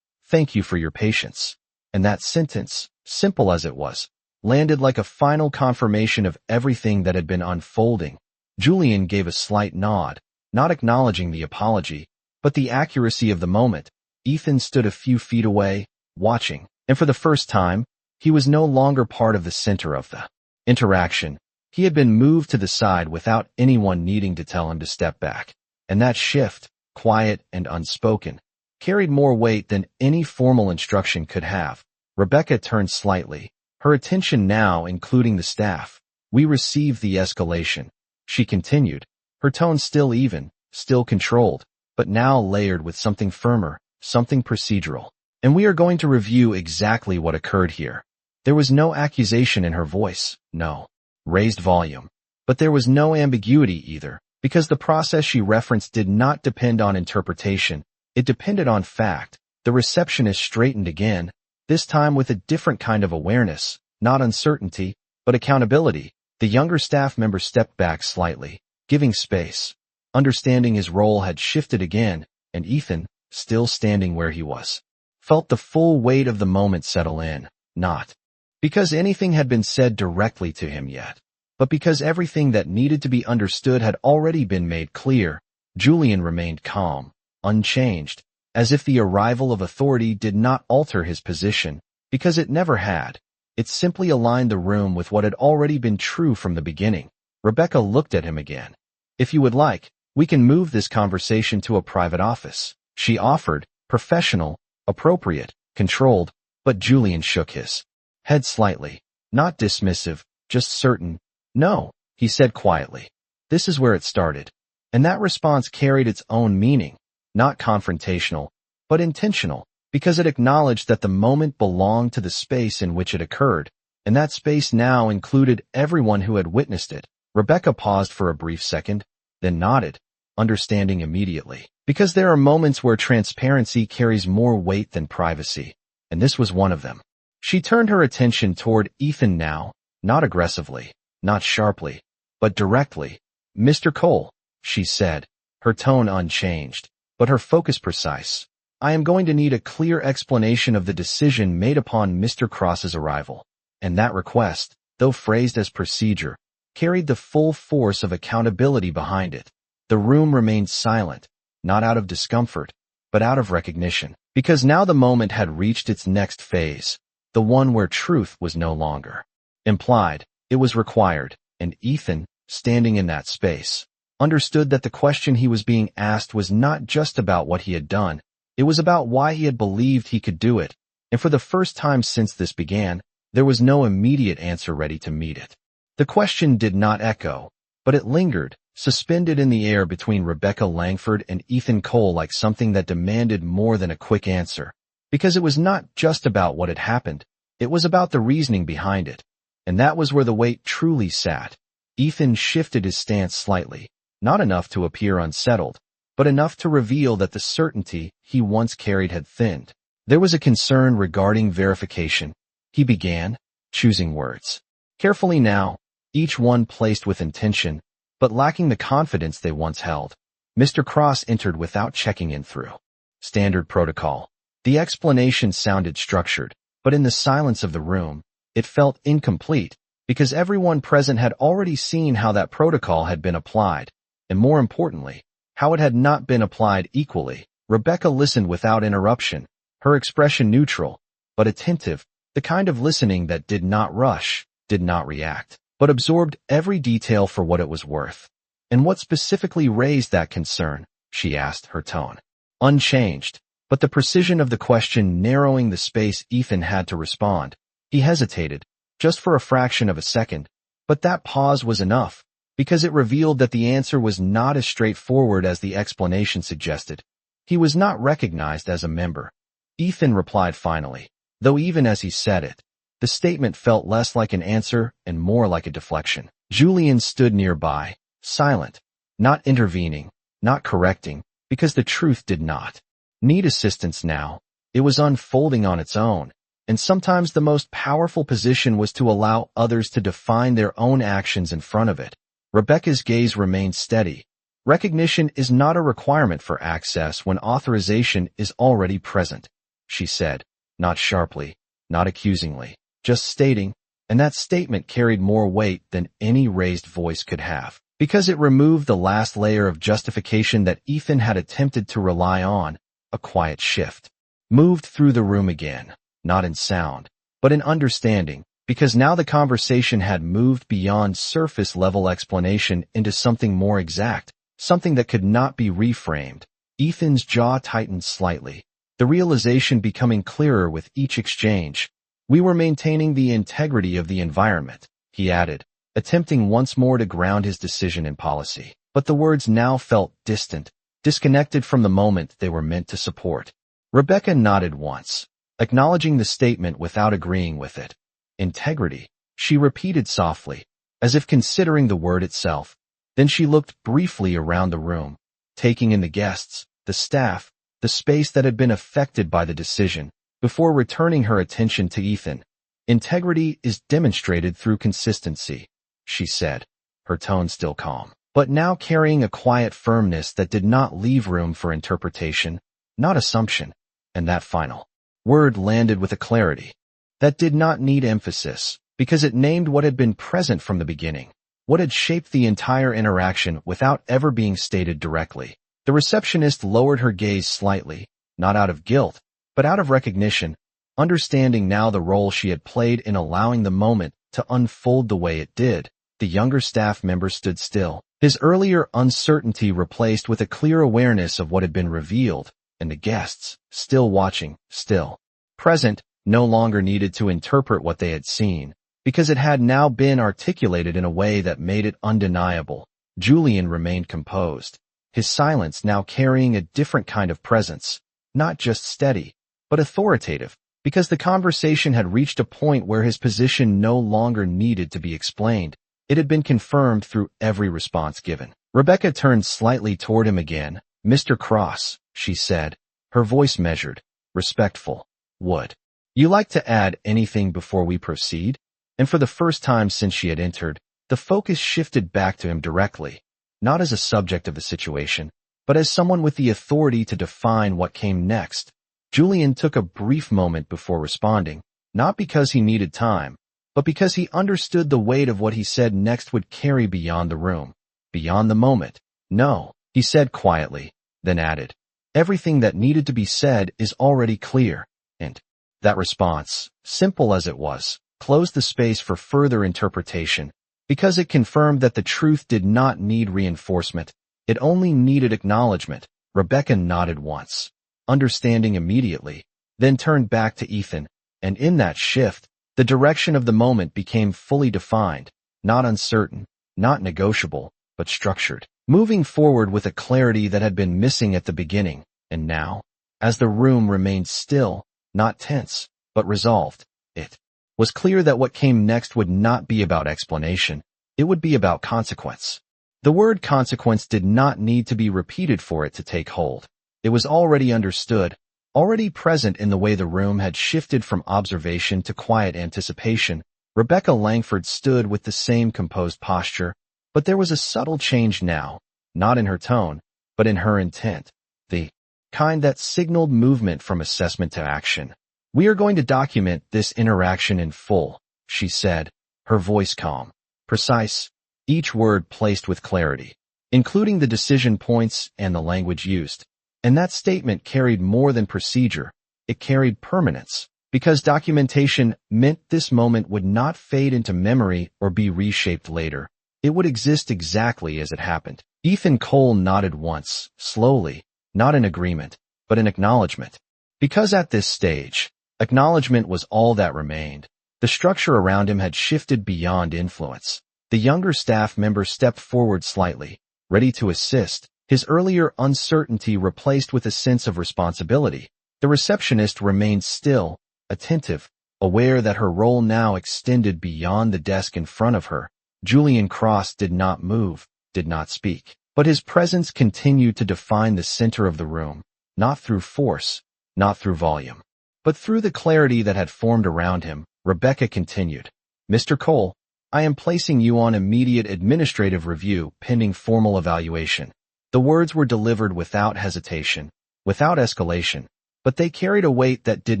Speaker 1: "Thank you for your patience." And that sentence, simple as it was, landed like a final confirmation of everything that had been unfolding. Julian gave a slight nod, not acknowledging the apology, but the accuracy of the moment. Ethan stood a few feet away, watching, and for the first time, he was no longer part of the center of the interaction. He had been moved to the side without anyone needing to tell him to step back. And that shift, quiet and unspoken, carried more weight than any formal instruction could have. Rebecca turned slightly, her attention now including the staff. "We received the escalation," she continued, her tone still even, still controlled, but now layered with something firmer, something procedural. "And we are going to review exactly what occurred here." There was no accusation in her voice, no raised volume, but there was no ambiguity either, because the process she referenced did not depend on interpretation. It depended on fact. The receptionist straightened again, this time with a different kind of awareness, not uncertainty, but accountability. The younger staff member stepped back slightly, giving space, understanding his role had shifted again, and Ethan, still standing where he was, felt the full weight of the moment settle in, not because anything had been said directly to him yet, but because everything that needed to be understood had already been made clear. Julian remained calm, unchanged, as if the arrival of authority did not alter his position, because it never had. It simply aligned the room with what had already been true from the beginning. Rebecca looked at him again. "If you would like, we can move this conversation to a private office," she offered, professional, appropriate, controlled, but Julian shook his head slightly, not dismissive, just certain. "No," he said quietly. "This is where it started." And that response carried its own meaning, not confrontational, but intentional, because it acknowledged that the moment belonged to the space in which it occurred, and that space now included everyone who had witnessed it. Rebecca paused for a brief second, then nodded, understanding immediately, because there are moments where transparency carries more weight than privacy, and this was one of them. She turned her attention toward Ethan now, not aggressively, not sharply, but directly. "Mr. Cole," she said, her tone unchanged, but her focus precise. "I am going to need a clear explanation of the decision made upon Mr. Cross's arrival." And that request, though phrased as procedure, carried the full force of accountability behind it. The room remained silent, not out of discomfort, but out of recognition, because now the moment had reached its next phase, the one where truth was no longer implied, it was required, and Ethan, standing in that space, understood that the question he was being asked was not just about what he had done, it was about why he had believed he could do it, and for the first time since this began, there was no immediate answer ready to meet it. The question did not echo, but it lingered, suspended in the air between Rebecca Langford and Ethan Cole like something that demanded more than a quick answer, because it was not just about what had happened, it was about the reasoning behind it, and that was where the weight truly sat. Ethan shifted his stance slightly, not enough to appear unsettled, but enough to reveal that the certainty he once carried had thinned. There was a concern regarding verification. He began, choosing words carefully now, each one placed with intention, but lacking the confidence they once held. Mr. Cross entered without checking in through standard protocol. The explanation sounded structured, but in the silence of the room, it felt incomplete, because everyone present had already seen how that protocol had been applied, and more importantly, how it had not been applied equally. Rebecca listened without interruption, her expression neutral, but attentive, the kind of listening that did not rush, did not react, but absorbed every detail for what it was worth. "And what specifically raised that concern?" she asked, her tone unchanged, but the precision of the question narrowing the space Ethan had to respond. He hesitated, just for a fraction of a second, but that pause was enough, because it revealed that the answer was not as straightforward as the explanation suggested. He was not recognized as a member. Ethan replied finally, though even as he said it, the statement felt less like an answer and more like a deflection. Julian stood nearby, silent, not intervening, not correcting, because the truth did not need assistance now. It was unfolding on its own, and sometimes the most powerful position was to allow others to define their own actions in front of it. Rebecca's gaze remained steady. "Recognition is not a requirement for access when authorization is already present," she said, not sharply, not accusingly, just stating, and that statement carried more weight than any raised voice could have, because it removed the last layer of justification that Ethan had attempted to rely on. A quiet shift moved through the room again, not in sound, but in understanding, because now the conversation had moved beyond surface-level explanation into something more exact, something that could not be reframed. Ethan's jaw tightened slightly, the realization becoming clearer with each exchange. "We were maintaining the integrity of the environment," he added, attempting once more to ground his decision in policy. But the words now felt distant, disconnected from the moment they were meant to support. Rebecca nodded once, acknowledging the statement without agreeing with it. "Integrity," she repeated softly, as if considering the word itself. Then she looked briefly around the room, taking in the guests, the staff, the space that had been affected by the decision, before returning her attention to Ethan. "Integrity is demonstrated through consistency," she said, her tone still calm, but now carrying a quiet firmness that did not leave room for interpretation, not assumption. And that final word landed with a clarity that did not need emphasis, because it named what had been present from the beginning, what had shaped the entire interaction without ever being stated directly. The receptionist lowered her gaze slightly, not out of guilt, but out of recognition, understanding now the role she had played in allowing the moment to unfold the way it did. The younger staff member stood still, his earlier uncertainty replaced with a clear awareness of what had been revealed, and the guests, still watching, still present, no longer needed to interpret what they had seen, because it had now been articulated in a way that made it undeniable. Julian remained composed, his silence now carrying a different kind of presence, not just steady, but authoritative, because the conversation had reached a point where his position no longer needed to be explained. It had been confirmed through every response given. Rebecca turned slightly toward him again. "Mr. Cross," she said, her voice measured, respectful. "Would you like to add anything before we proceed?" And for the first time since she had entered, the focus shifted back to him directly, not as a subject of the situation, but as someone with the authority to define what came next. Julian took a brief moment before responding, not because he needed time, but because he understood the weight of what he said next would carry beyond the room, beyond the moment. "No," he said quietly, then added, "everything that needed to be said is already clear." And that response, simple as it was, closed the space for further interpretation, because it confirmed that the truth did not need reinforcement, it only needed acknowledgement. Rebecca nodded once, understanding immediately, then turned back to Ethan, and in that shift, the direction of the moment became fully defined, not uncertain, not negotiable, but structured, moving forward with a clarity that had been missing at the beginning. And now, as the room remained still, not tense, but resolved, it was clear that what came next would not be about explanation, it would be about consequence. The word consequence did not need to be repeated for it to take hold. It was already understood, already present in the way the room had shifted from observation to quiet anticipation. Rebecca Langford stood with the same composed posture, but there was a subtle change now, not in her tone, but in her intent, the kind that signaled movement from assessment to action. "We are going to document this interaction in full," she said, her voice calm, precise, each word placed with clarity, including the decision points and the language used. And that statement carried more than procedure, it carried permanence. because documentation meant this moment would not fade into memory or be reshaped later. It would exist exactly as it happened. Ethan Cole nodded once, slowly, not in agreement, but in acknowledgement. Because at this stage, acknowledgement was all that remained. The structure around him had shifted beyond influence. The younger staff member stepped forward slightly, ready to assist, his earlier uncertainty replaced with a sense of responsibility. The receptionist remained still, attentive, aware that her role now extended beyond the desk in front of her. Julian Cross did not move, did not speak, but his presence continued to define the center of the room, not through force, not through volume, but through the clarity that had formed around him. Rebecca continued, "Mr. Cole, I am placing you on immediate administrative review pending formal evaluation." The words were delivered without hesitation, without escalation, but they carried a weight that did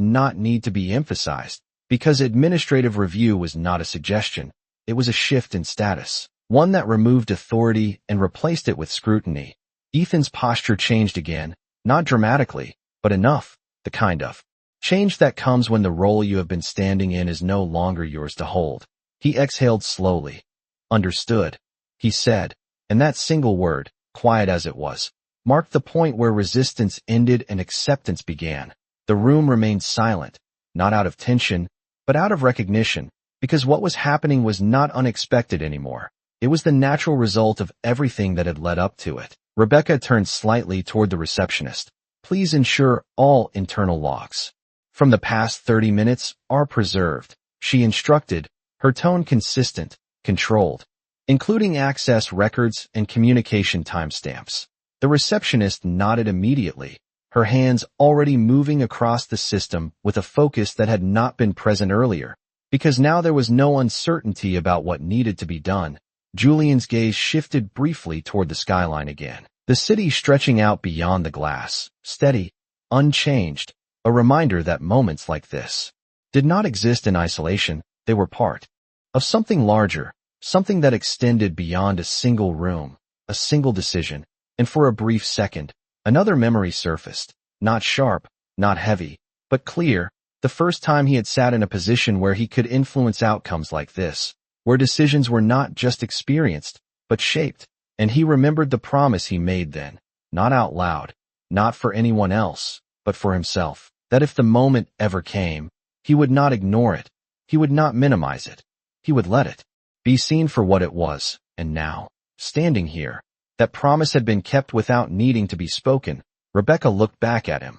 Speaker 1: not need to be emphasized, because administrative review was not a suggestion. It was a shift in status, one that removed authority and replaced it with scrutiny. Ethan's posture changed again, not dramatically, but enough, the kind of change that comes when the role you have been standing in is no longer yours to hold. He exhaled slowly. "Understood," he said, and that single word, quiet as it was, marked the point where resistance ended and acceptance began. The room remained silent, not out of tension, but out of recognition, because what was happening was not unexpected anymore. It was the natural result of everything that had led up to it. Rebecca turned slightly toward the receptionist. "Please ensure all internal logs from the past 30 minutes are preserved," she instructed, her tone consistent, controlled, including access records and communication timestamps. The receptionist nodded immediately, her hands already moving across the system with a focus that had not been present earlier, because now there was no uncertainty about what needed to be done. Julian's gaze shifted briefly toward the skyline again, the city stretching out beyond the glass, steady, unchanged, a reminder that moments like this did not exist in isolation. They were part of something larger, something that extended beyond a single room, a single decision. And for a brief second, another memory surfaced, not sharp, not heavy, but clear, the first time he had sat in a position where he could influence outcomes like this, where decisions were not just experienced, but shaped. And he remembered the promise he made then, not out loud, not for anyone else, but for himself, that if the moment ever came, he would not ignore it, he would not minimize it, he would let it be seen for what it was. And now, standing here, that promise had been kept without needing to be spoken. Rebecca looked back at him.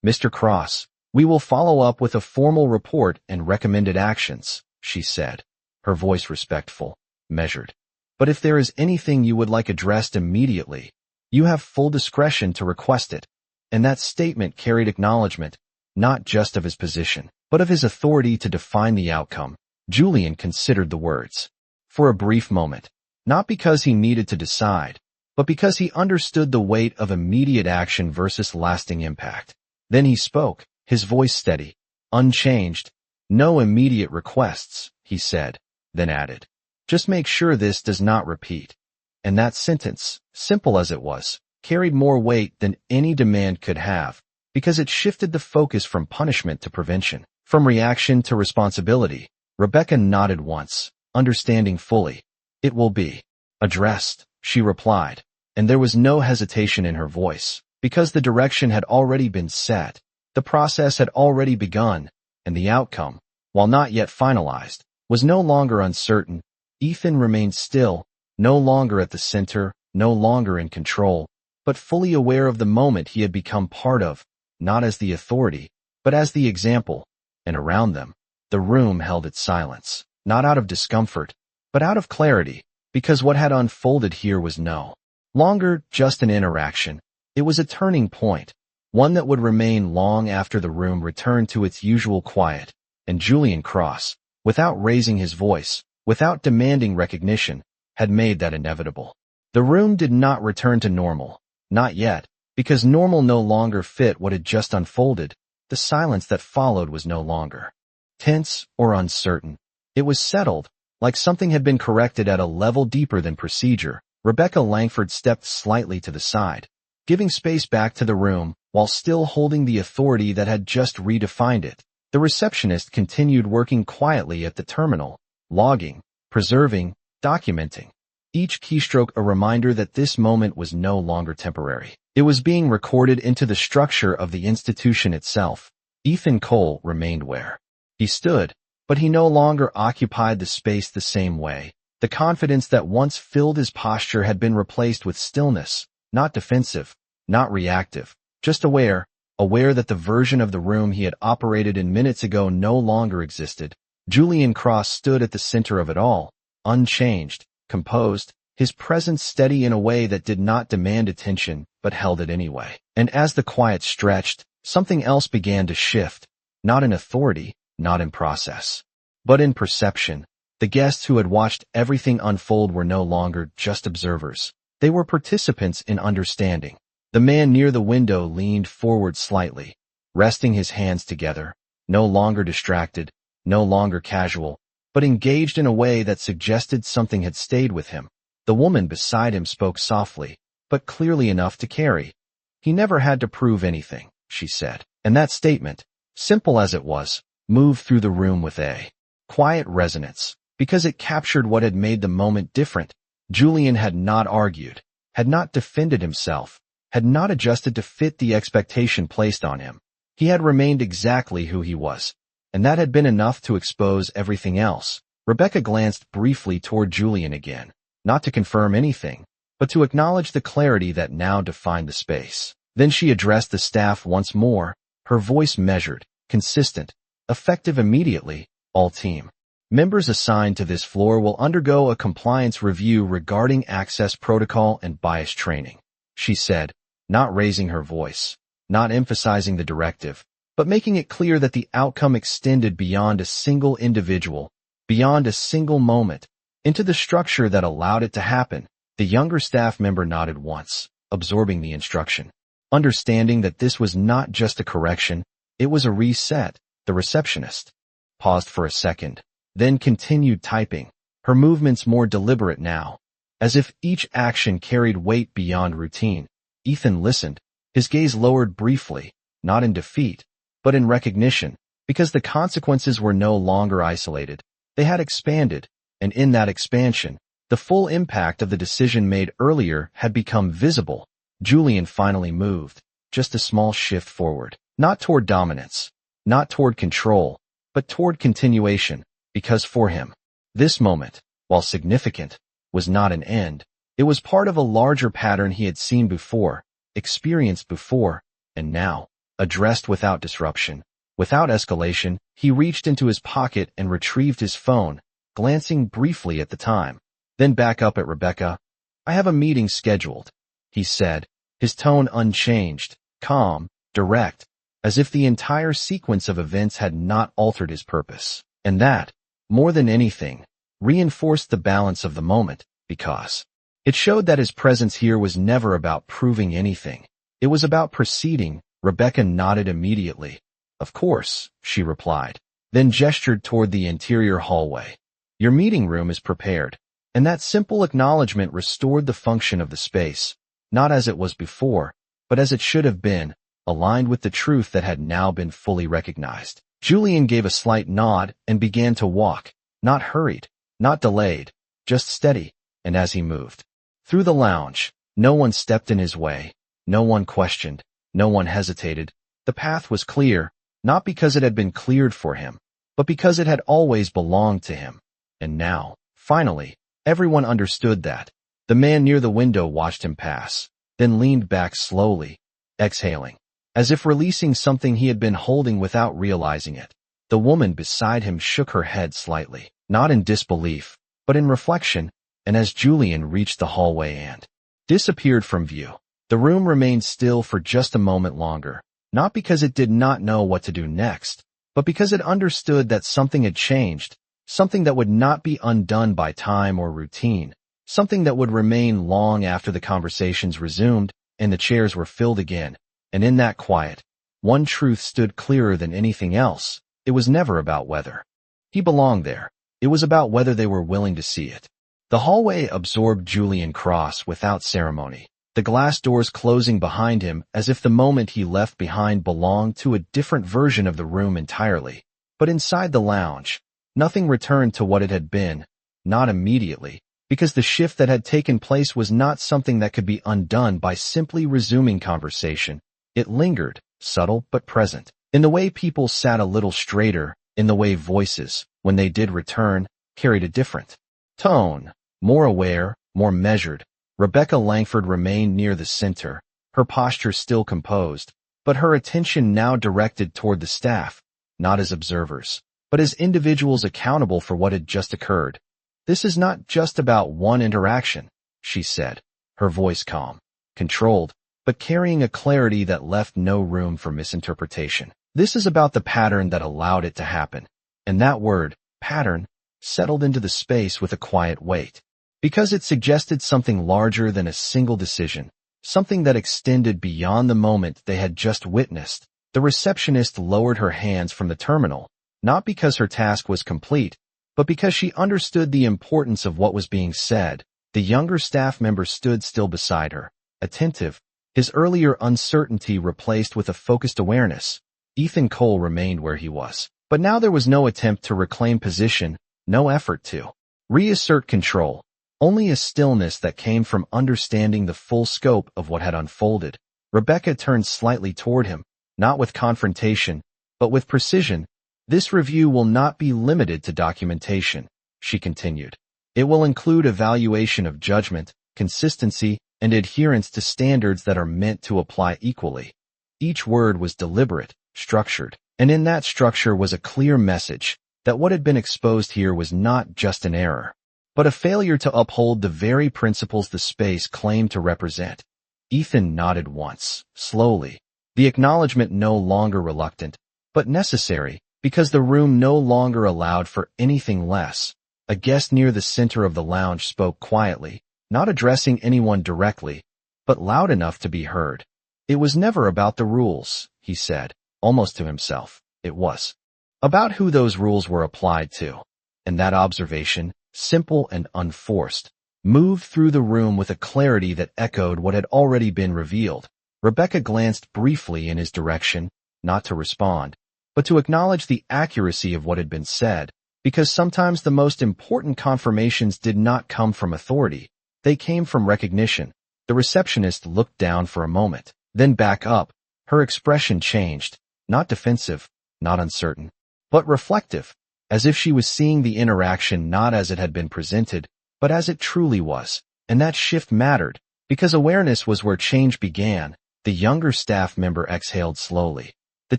Speaker 1: "Mr. Cross, we will follow up with a formal report and recommended actions," she said, her voice respectful, measured. "But if there is anything you would like addressed immediately, you have full discretion to request it." And that statement carried acknowledgement, not just of his position, but of his authority to define the outcome. Julian considered the words for a brief moment, not because he needed to decide, but because he understood the weight of immediate action versus lasting impact. Then he spoke, his voice steady, unchanged. "No immediate requests," he said, then added, "Just make sure this does not repeat." And that sentence, simple as it was, carried more weight than any demand could have, because it shifted the focus from punishment to prevention, from reaction to responsibility. Rebecca nodded once, understanding fully. "It will be addressed," she replied, and there was no hesitation in her voice, because the direction had already been set, the process had already begun, and the outcome, while not yet finalized, was no longer uncertain. Ethan remained still, no longer at the center, no longer in control, but fully aware of the moment he had become part of, not as the authority, but as the example. And around them, the room held its silence, not out of discomfort, but out of clarity, because what had unfolded here was no longer just an interaction. It was a turning point, one that would remain long after the room returned to its usual quiet. And Julian Cross, without raising his voice, without demanding recognition, had made that inevitable. The room did not return to normal, not yet, because normal no longer fit what had just unfolded. The silence that followed was no longer tense or uncertain. It was settled, like something had been corrected at a level deeper than procedure. Rebecca Langford stepped slightly to the side, giving space back to the room, while still holding the authority that had just redefined it. The receptionist continued working quietly at the terminal, logging, preserving, documenting. Each keystroke a reminder that this moment was no longer temporary. It was being recorded into the structure of the institution itself. Ethan Cole remained where he stood, but he no longer occupied the space the same way. The confidence that once filled his posture had been replaced with stillness, not defensive, not reactive, just aware that the version of the room he had operated in minutes ago no longer existed. Julian Cross stood at the center of it all, unchanged, composed, his presence steady in a way that did not demand attention but held it anyway. And as the quiet stretched, something else began to shift, not in authority, not in process, but in perception. The guests who had watched everything unfold were no longer just observers. They were participants in understanding. The man near the window leaned forward slightly, resting his hands together, no longer distracted, no longer casual, but engaged in a way that suggested something had stayed with him. The woman beside him spoke softly, but clearly enough to carry. "He never had to prove anything," she said. And that statement, simple as it was, moved through the room with a quiet resonance, because it captured what had made the moment different. Julian had not argued, had not defended himself, had not adjusted to fit the expectation placed on him. He had remained exactly who he was, and that had been enough to expose everything else. Rebecca glanced briefly toward Julian again, not to confirm anything, but to acknowledge the clarity that now defined the space. Then she addressed the staff once more, her voice measured, consistent, effective immediately. "All team members assigned to this floor will undergo a compliance review regarding access protocol and bias training," she said, not raising her voice, not emphasizing the directive, but making it clear that the outcome extended beyond a single individual, beyond a single moment, into the structure that allowed it to happen. The younger staff member nodded once, absorbing the instruction, understanding that this was not just a correction, it was a reset. The receptionist paused for a second, then continued typing, her movements more deliberate now, as if each action carried weight beyond routine. Ethan listened, his gaze lowered briefly, not in defeat, but in recognition, because the consequences were no longer isolated. They had expanded, and in that expansion, the full impact of the decision made earlier had become visible. Julian finally moved, just a small shift forward, not toward dominance, not toward control, but toward continuation, because for him, this moment, while significant, was not an end. It was part of a larger pattern he had seen before, experienced before, and now, addressed without disruption, without escalation. He reached into his pocket and retrieved his phone, glancing briefly at the time, then back up at Rebecca. "I have a meeting scheduled," he said, his tone unchanged, calm, direct, as if the entire sequence of events had not altered his purpose. And that, more than anything, reinforced the balance of the moment, because it showed that his presence here was never about proving anything. It was about proceeding. Rebecca nodded immediately. "Of course," she replied, then gestured toward the interior hallway. "Your meeting room is prepared." And that simple acknowledgement restored the function of the space, not as it was before, but as it should have been, aligned with the truth that had now been fully recognized. Julian gave a slight nod and began to walk, not hurried, not delayed, just steady. And as he moved through the lounge, no one stepped in his way, no one questioned, no one hesitated. The path was clear, not because it had been cleared for him, but because it had always belonged to him. And now, finally, everyone understood that. The man near the window watched him pass, then leaned back slowly, exhaling, as if releasing something he had been holding without realizing it. The woman beside him shook her head slightly, not in disbelief, but in reflection, and as Julian reached the hallway and disappeared from view, the room remained still for just a moment longer, not because it did not know what to do next, but because it understood that something had changed, something that would not be undone by time or routine, something that would remain long after the conversations resumed and the chairs were filled again. And in that quiet, one truth stood clearer than anything else. It was never about whether he belonged there. It was about whether they were willing to see it. The hallway absorbed Julian Cross without ceremony. the glass doors closing behind him as if the moment he left behind belonged to a different version of the room entirely. But inside the lounge, nothing returned to what it had been, not immediately, because the shift that had taken place was not something that could be undone by simply resuming conversation. It lingered, subtle but present, in the way people sat a little straighter, in the way voices, when they did return, carried a different tone, more aware, more measured. Rebecca Langford remained near the center, her posture still composed, but her attention now directed toward the staff, not as observers, but as individuals accountable for what had just occurred. "This is not just about one interaction," she said, her voice calm, controlled, but carrying a clarity that left no room for misinterpretation. "This is about the pattern that allowed it to happen." And that word, pattern, settled into the space with a quiet weight, because it suggested something larger than a single decision, something that extended beyond the moment they had just witnessed. The receptionist lowered her hands from the terminal, not because her task was complete, but because she understood the importance of what was being said. The younger staff member stood still beside her, attentive, his earlier uncertainty replaced with a focused awareness. Ethan Cole remained where he was, but now there was no attempt to reclaim position, no effort to reassert control, only a stillness that came from understanding the full scope of what had unfolded. Rebecca turned slightly toward him, not with confrontation, but with precision. "This review will not be limited to documentation," she continued. "It will include evaluation of judgment, consistency, and adherence to standards that are meant to apply equally." Each word was deliberate, structured, and in that structure was a clear message that what had been exposed here was not just an error, but a failure to uphold the very principles the space claimed to represent. Ethan nodded once, slowly, the acknowledgement no longer reluctant, but necessary, because the room no longer allowed for anything less. A guest near the center of the lounge spoke quietly, not addressing anyone directly, but loud enough to be heard. "It was never about the rules," he said, almost to himself. "It was about who those rules were applied to." And that observation, simple and unforced, moved through the room with a clarity that echoed what had already been revealed. Rebecca glanced briefly in his direction, not to respond, but to acknowledge the accuracy of what had been said, because sometimes the most important confirmations did not come from authority. They came from recognition. The receptionist looked down for a moment, then back up. Her expression changed, not defensive, not uncertain, but reflective, as if she was seeing the interaction not as it had been presented, but as it truly was. And that shift mattered, because awareness was where change began. The younger staff member exhaled slowly. The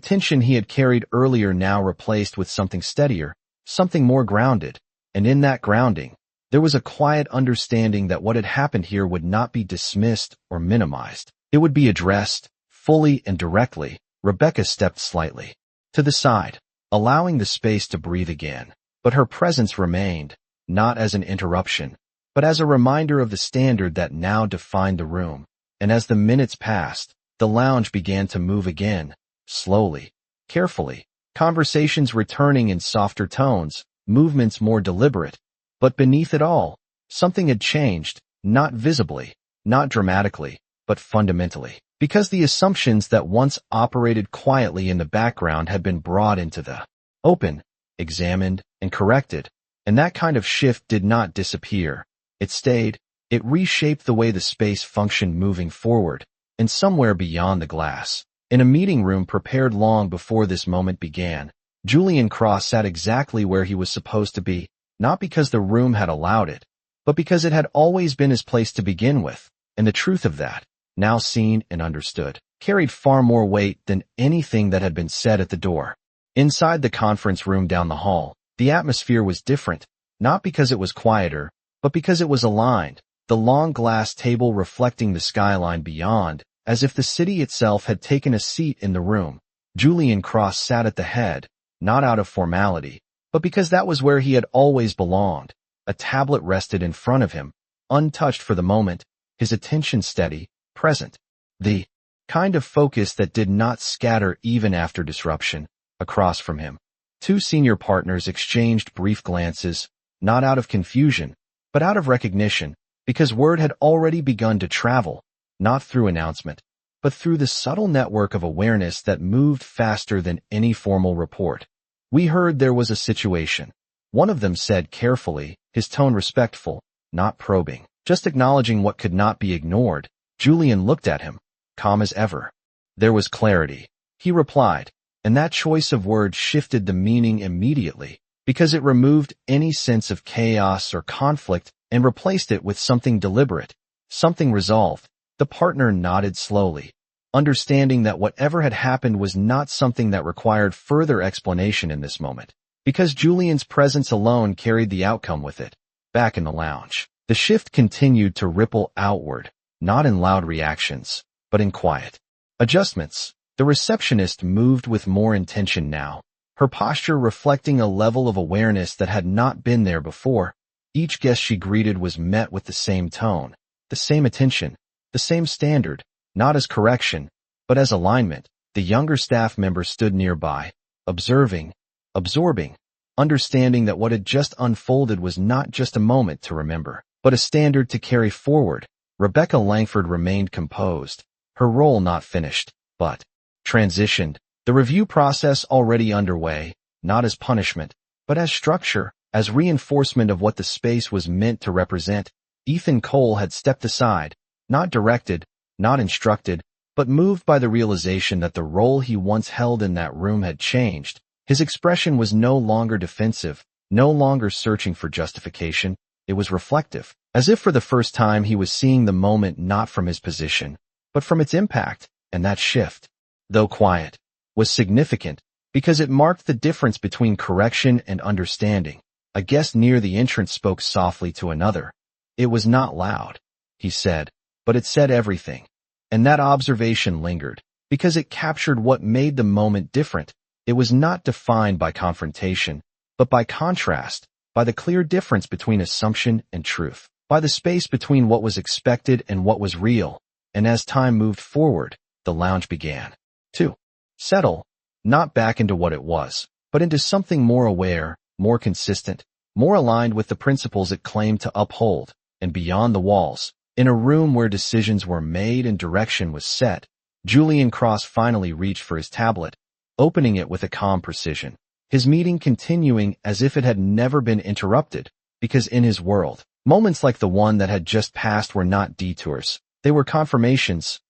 Speaker 1: tension he had carried earlier now replaced with something steadier, something more grounded, and in that grounding, there was a quiet understanding that what had happened here would not be dismissed or minimized. It would be addressed, fully and directly. Rebecca stepped slightly to the side, allowing the space to breathe again, but her presence remained, not as an interruption, but as a reminder of the standard that now defined the room. And as the minutes passed, the lounge began to move again, slowly, carefully, conversations returning in softer tones, movements more deliberate. But beneath it all, something had changed, not visibly, not dramatically, but fundamentally, because the assumptions that once operated quietly in the background had been brought into the open, examined, and corrected. And that kind of shift did not disappear. It stayed. It reshaped the way the space functioned moving forward, and somewhere beyond the glass. In a meeting room prepared long before this moment began, Julian Cross sat exactly where he was supposed to be, not because the room had allowed it, but because it had always been his place to begin with. And the truth of that, now seen and understood, carried far more weight than anything that had been said at the door. Inside the conference room down the hall, the atmosphere was different, not because it was quieter, but because it was aligned, the long glass table reflecting the skyline beyond, as if the city itself had taken a seat in the room. Julian Cross sat at the head, not out of formality, but because that was where he had always belonged. A tablet rested in front of him, untouched for the moment, his attention steady, present. The kind of focus that did not scatter even after disruption. Across from him, two senior partners exchanged brief glances, not out of confusion, but out of recognition, because word had already begun to travel. not through announcement, but through the subtle network of awareness that moved faster than any formal report. "We heard there was a situation," one of them said carefully, his tone respectful, not probing, just acknowledging what could not be ignored. Julian looked at him, calm as ever. "There was clarity," he replied, and that choice of words shifted the meaning immediately, because it removed any sense of chaos or conflict and replaced it with something deliberate, something resolved. The partner nodded slowly, understanding that whatever had happened was not something that required further explanation in this moment, because Julian's presence alone carried the outcome with it. Back in the lounge, the shift continued to ripple outward, not in loud reactions, but in quiet adjustments. The receptionist moved with more intention now, her posture reflecting a level of awareness that had not been there before. Each guest she greeted was met with the same tone, the same attention, the same standard, not as correction, but as alignment. The younger staff member stood nearby, observing, absorbing, understanding that what had just unfolded was not just a moment to remember, but a standard to carry forward. Rebecca Langford remained composed, her role not finished, but transitioned, the review process already underway, not as punishment, but as structure, as reinforcement of what the space was meant to represent. Ethan Cole had stepped aside, not directed, not instructed, but moved by the realization that the role he once held in that room had changed. His expression was no longer defensive, no longer searching for justification. It was reflective, as if for the first time he was seeing the moment not from his position, but from its impact. And that shift, though quiet, was significant, because it marked the difference between correction and understanding. A guest near the entrance spoke softly to another. "It was not loud," he said, "but it said everything." And that observation lingered, because it captured what made the moment different. It was not defined by confrontation, but by contrast, by the clear difference between assumption and truth, by the space between what was expected and what was real. And as time moved forward, the lounge began to settle, not back into what it was, but into something more aware, more consistent, more aligned with the principles it claimed to uphold. And beyond the walls, in a room where decisions were made and direction was set, Julian Cross finally reached for his tablet, opening it with a calm precision, his meeting continuing as if it had never been interrupted, because in his world, moments like the one that had just passed were not detours. They were confirmations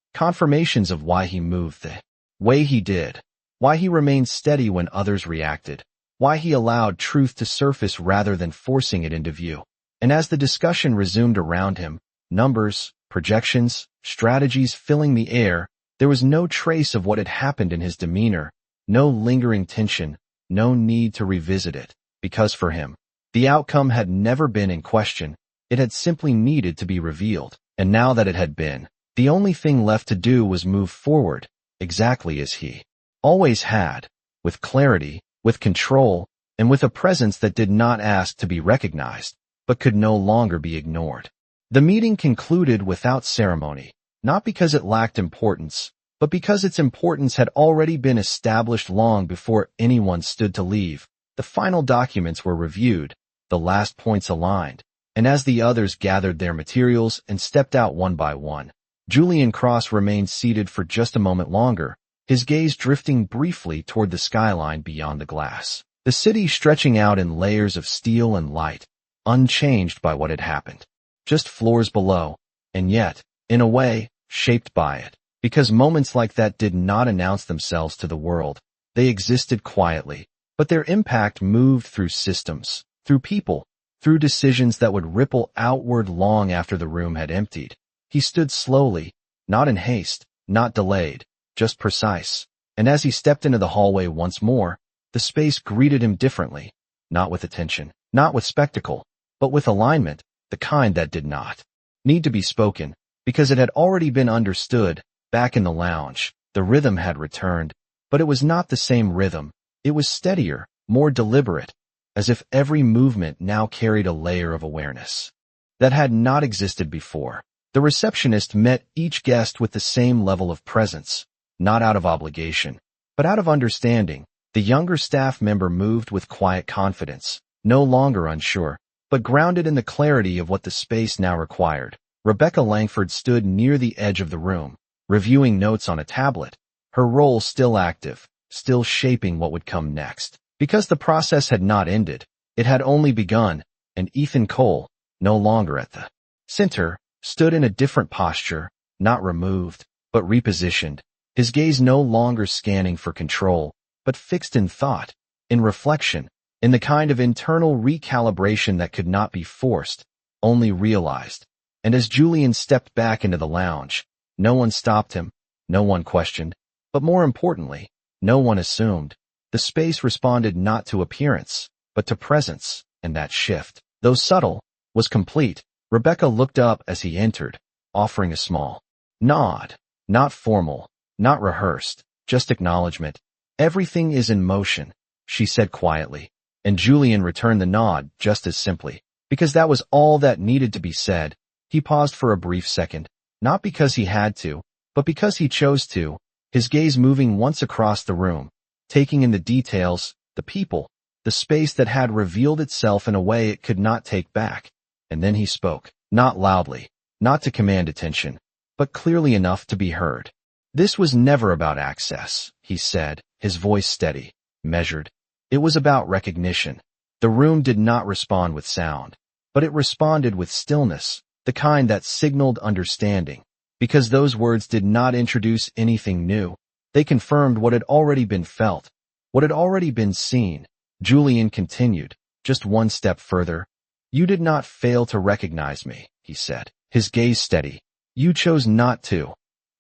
Speaker 1: of why he moved the way he did, why he remained steady when others reacted, why he allowed truth to surface rather than forcing it into view. And as the discussion resumed around him, numbers, projections, strategies filling the air, there was no trace of what had happened in his demeanor, no lingering tension, no need to revisit it, because for him, the outcome had never been in question. It had simply needed to be revealed. And now that it had been, the only thing left to do was move forward, exactly as he always had, with clarity, with control, and with a presence that did not ask to be recognized, but could no longer be ignored. The meeting concluded without ceremony, not because it lacked importance, but because its importance had already been established long before anyone stood to leave. The final documents were reviewed, the last points aligned, and as the others gathered their materials and stepped out one by one, Julian Cross remained seated for just a moment longer, his gaze drifting briefly toward the skyline beyond the glass, the city stretching out in layers of steel and light, unchanged by what had happened, just floors below, and yet, in a way, shaped by it, because moments like that did not announce themselves to the world. They existed quietly, but their impact moved through systems, through people, through decisions that would ripple outward long after the room had emptied. He stood slowly, not in haste, not delayed, just precise. And as he stepped into the hallway once more, the space greeted him differently, not with attention, not with spectacle, but with alignment, the kind that did not need to be spoken, because it had already been understood. Back in the lounge, the rhythm had returned, but it was not the same rhythm. It was steadier, more deliberate, as if every movement now carried a layer of awareness that had not existed before. The receptionist met each guest with the same level of presence, not out of obligation, but out of understanding. The younger staff member moved with quiet confidence, no longer unsure, but grounded in the clarity of what the space now required. Rebecca Langford stood near the edge of the room, reviewing notes on a tablet, her role still active, still shaping what would come next. Because the process had not ended, it had only begun, and Ethan Cole, no longer at the center, stood in a different posture, not removed, but repositioned, his gaze no longer scanning for control, but fixed in thought, in reflection, in the kind of internal recalibration that could not be forced, only realized. And as Julian stepped back into the lounge, no one stopped him, no one questioned, but more importantly, no one assumed. The space responded not to appearance, but to presence, and that shift, though subtle, was complete. Rebecca looked up as he entered, offering a small nod, not formal, not rehearsed, just acknowledgement. "Everything is in motion," she said quietly, and Julian returned the nod just as simply, because that was all that needed to be said. He paused for a brief second, not because he had to, but because he chose to, his gaze moving once across the room, taking in the details, the people, the space that had revealed itself in a way it could not take back. And then he spoke, not loudly, not to command attention, but clearly enough to be heard. "This was never about access," he said, his voice steady, measured. "It was about recognition." The room did not respond with sound, but it responded with stillness, the kind that signaled understanding. Because those words did not introduce anything new, they confirmed what had already been felt, what had already been seen. Julian continued, just one step further. "You did not fail to recognize me," he said, his gaze steady. "You chose not to."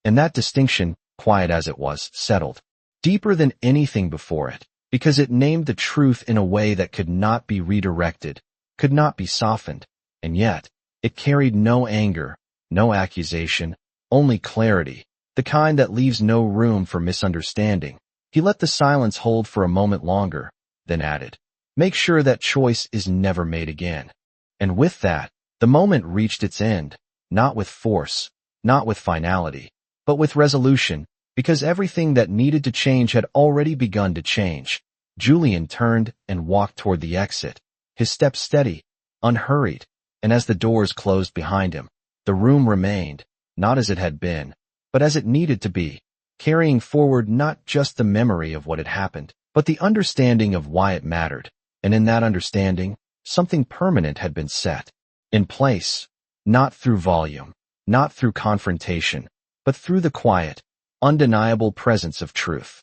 Speaker 1: And that distinction, quiet as it was, settled deeper than anything before it, because it named the truth in a way that could not be redirected, could not be softened, and yet it carried no anger, no accusation, only clarity, the kind that leaves no room for misunderstanding. He let the silence hold for a moment longer, then added, "Make sure that choice is never made again." And with that, the moment reached its end, not with force, not with finality, but with resolution, because everything that needed to change had already begun to change. Julian turned and walked toward the exit, his steps steady, unhurried, and as the doors closed behind him, the room remained, not as it had been, but as it needed to be, carrying forward not just the memory of what had happened, but the understanding of why it mattered. And in that understanding, something permanent had been set in place, not through volume, not through confrontation, but through the quiet, undeniable presence of truth.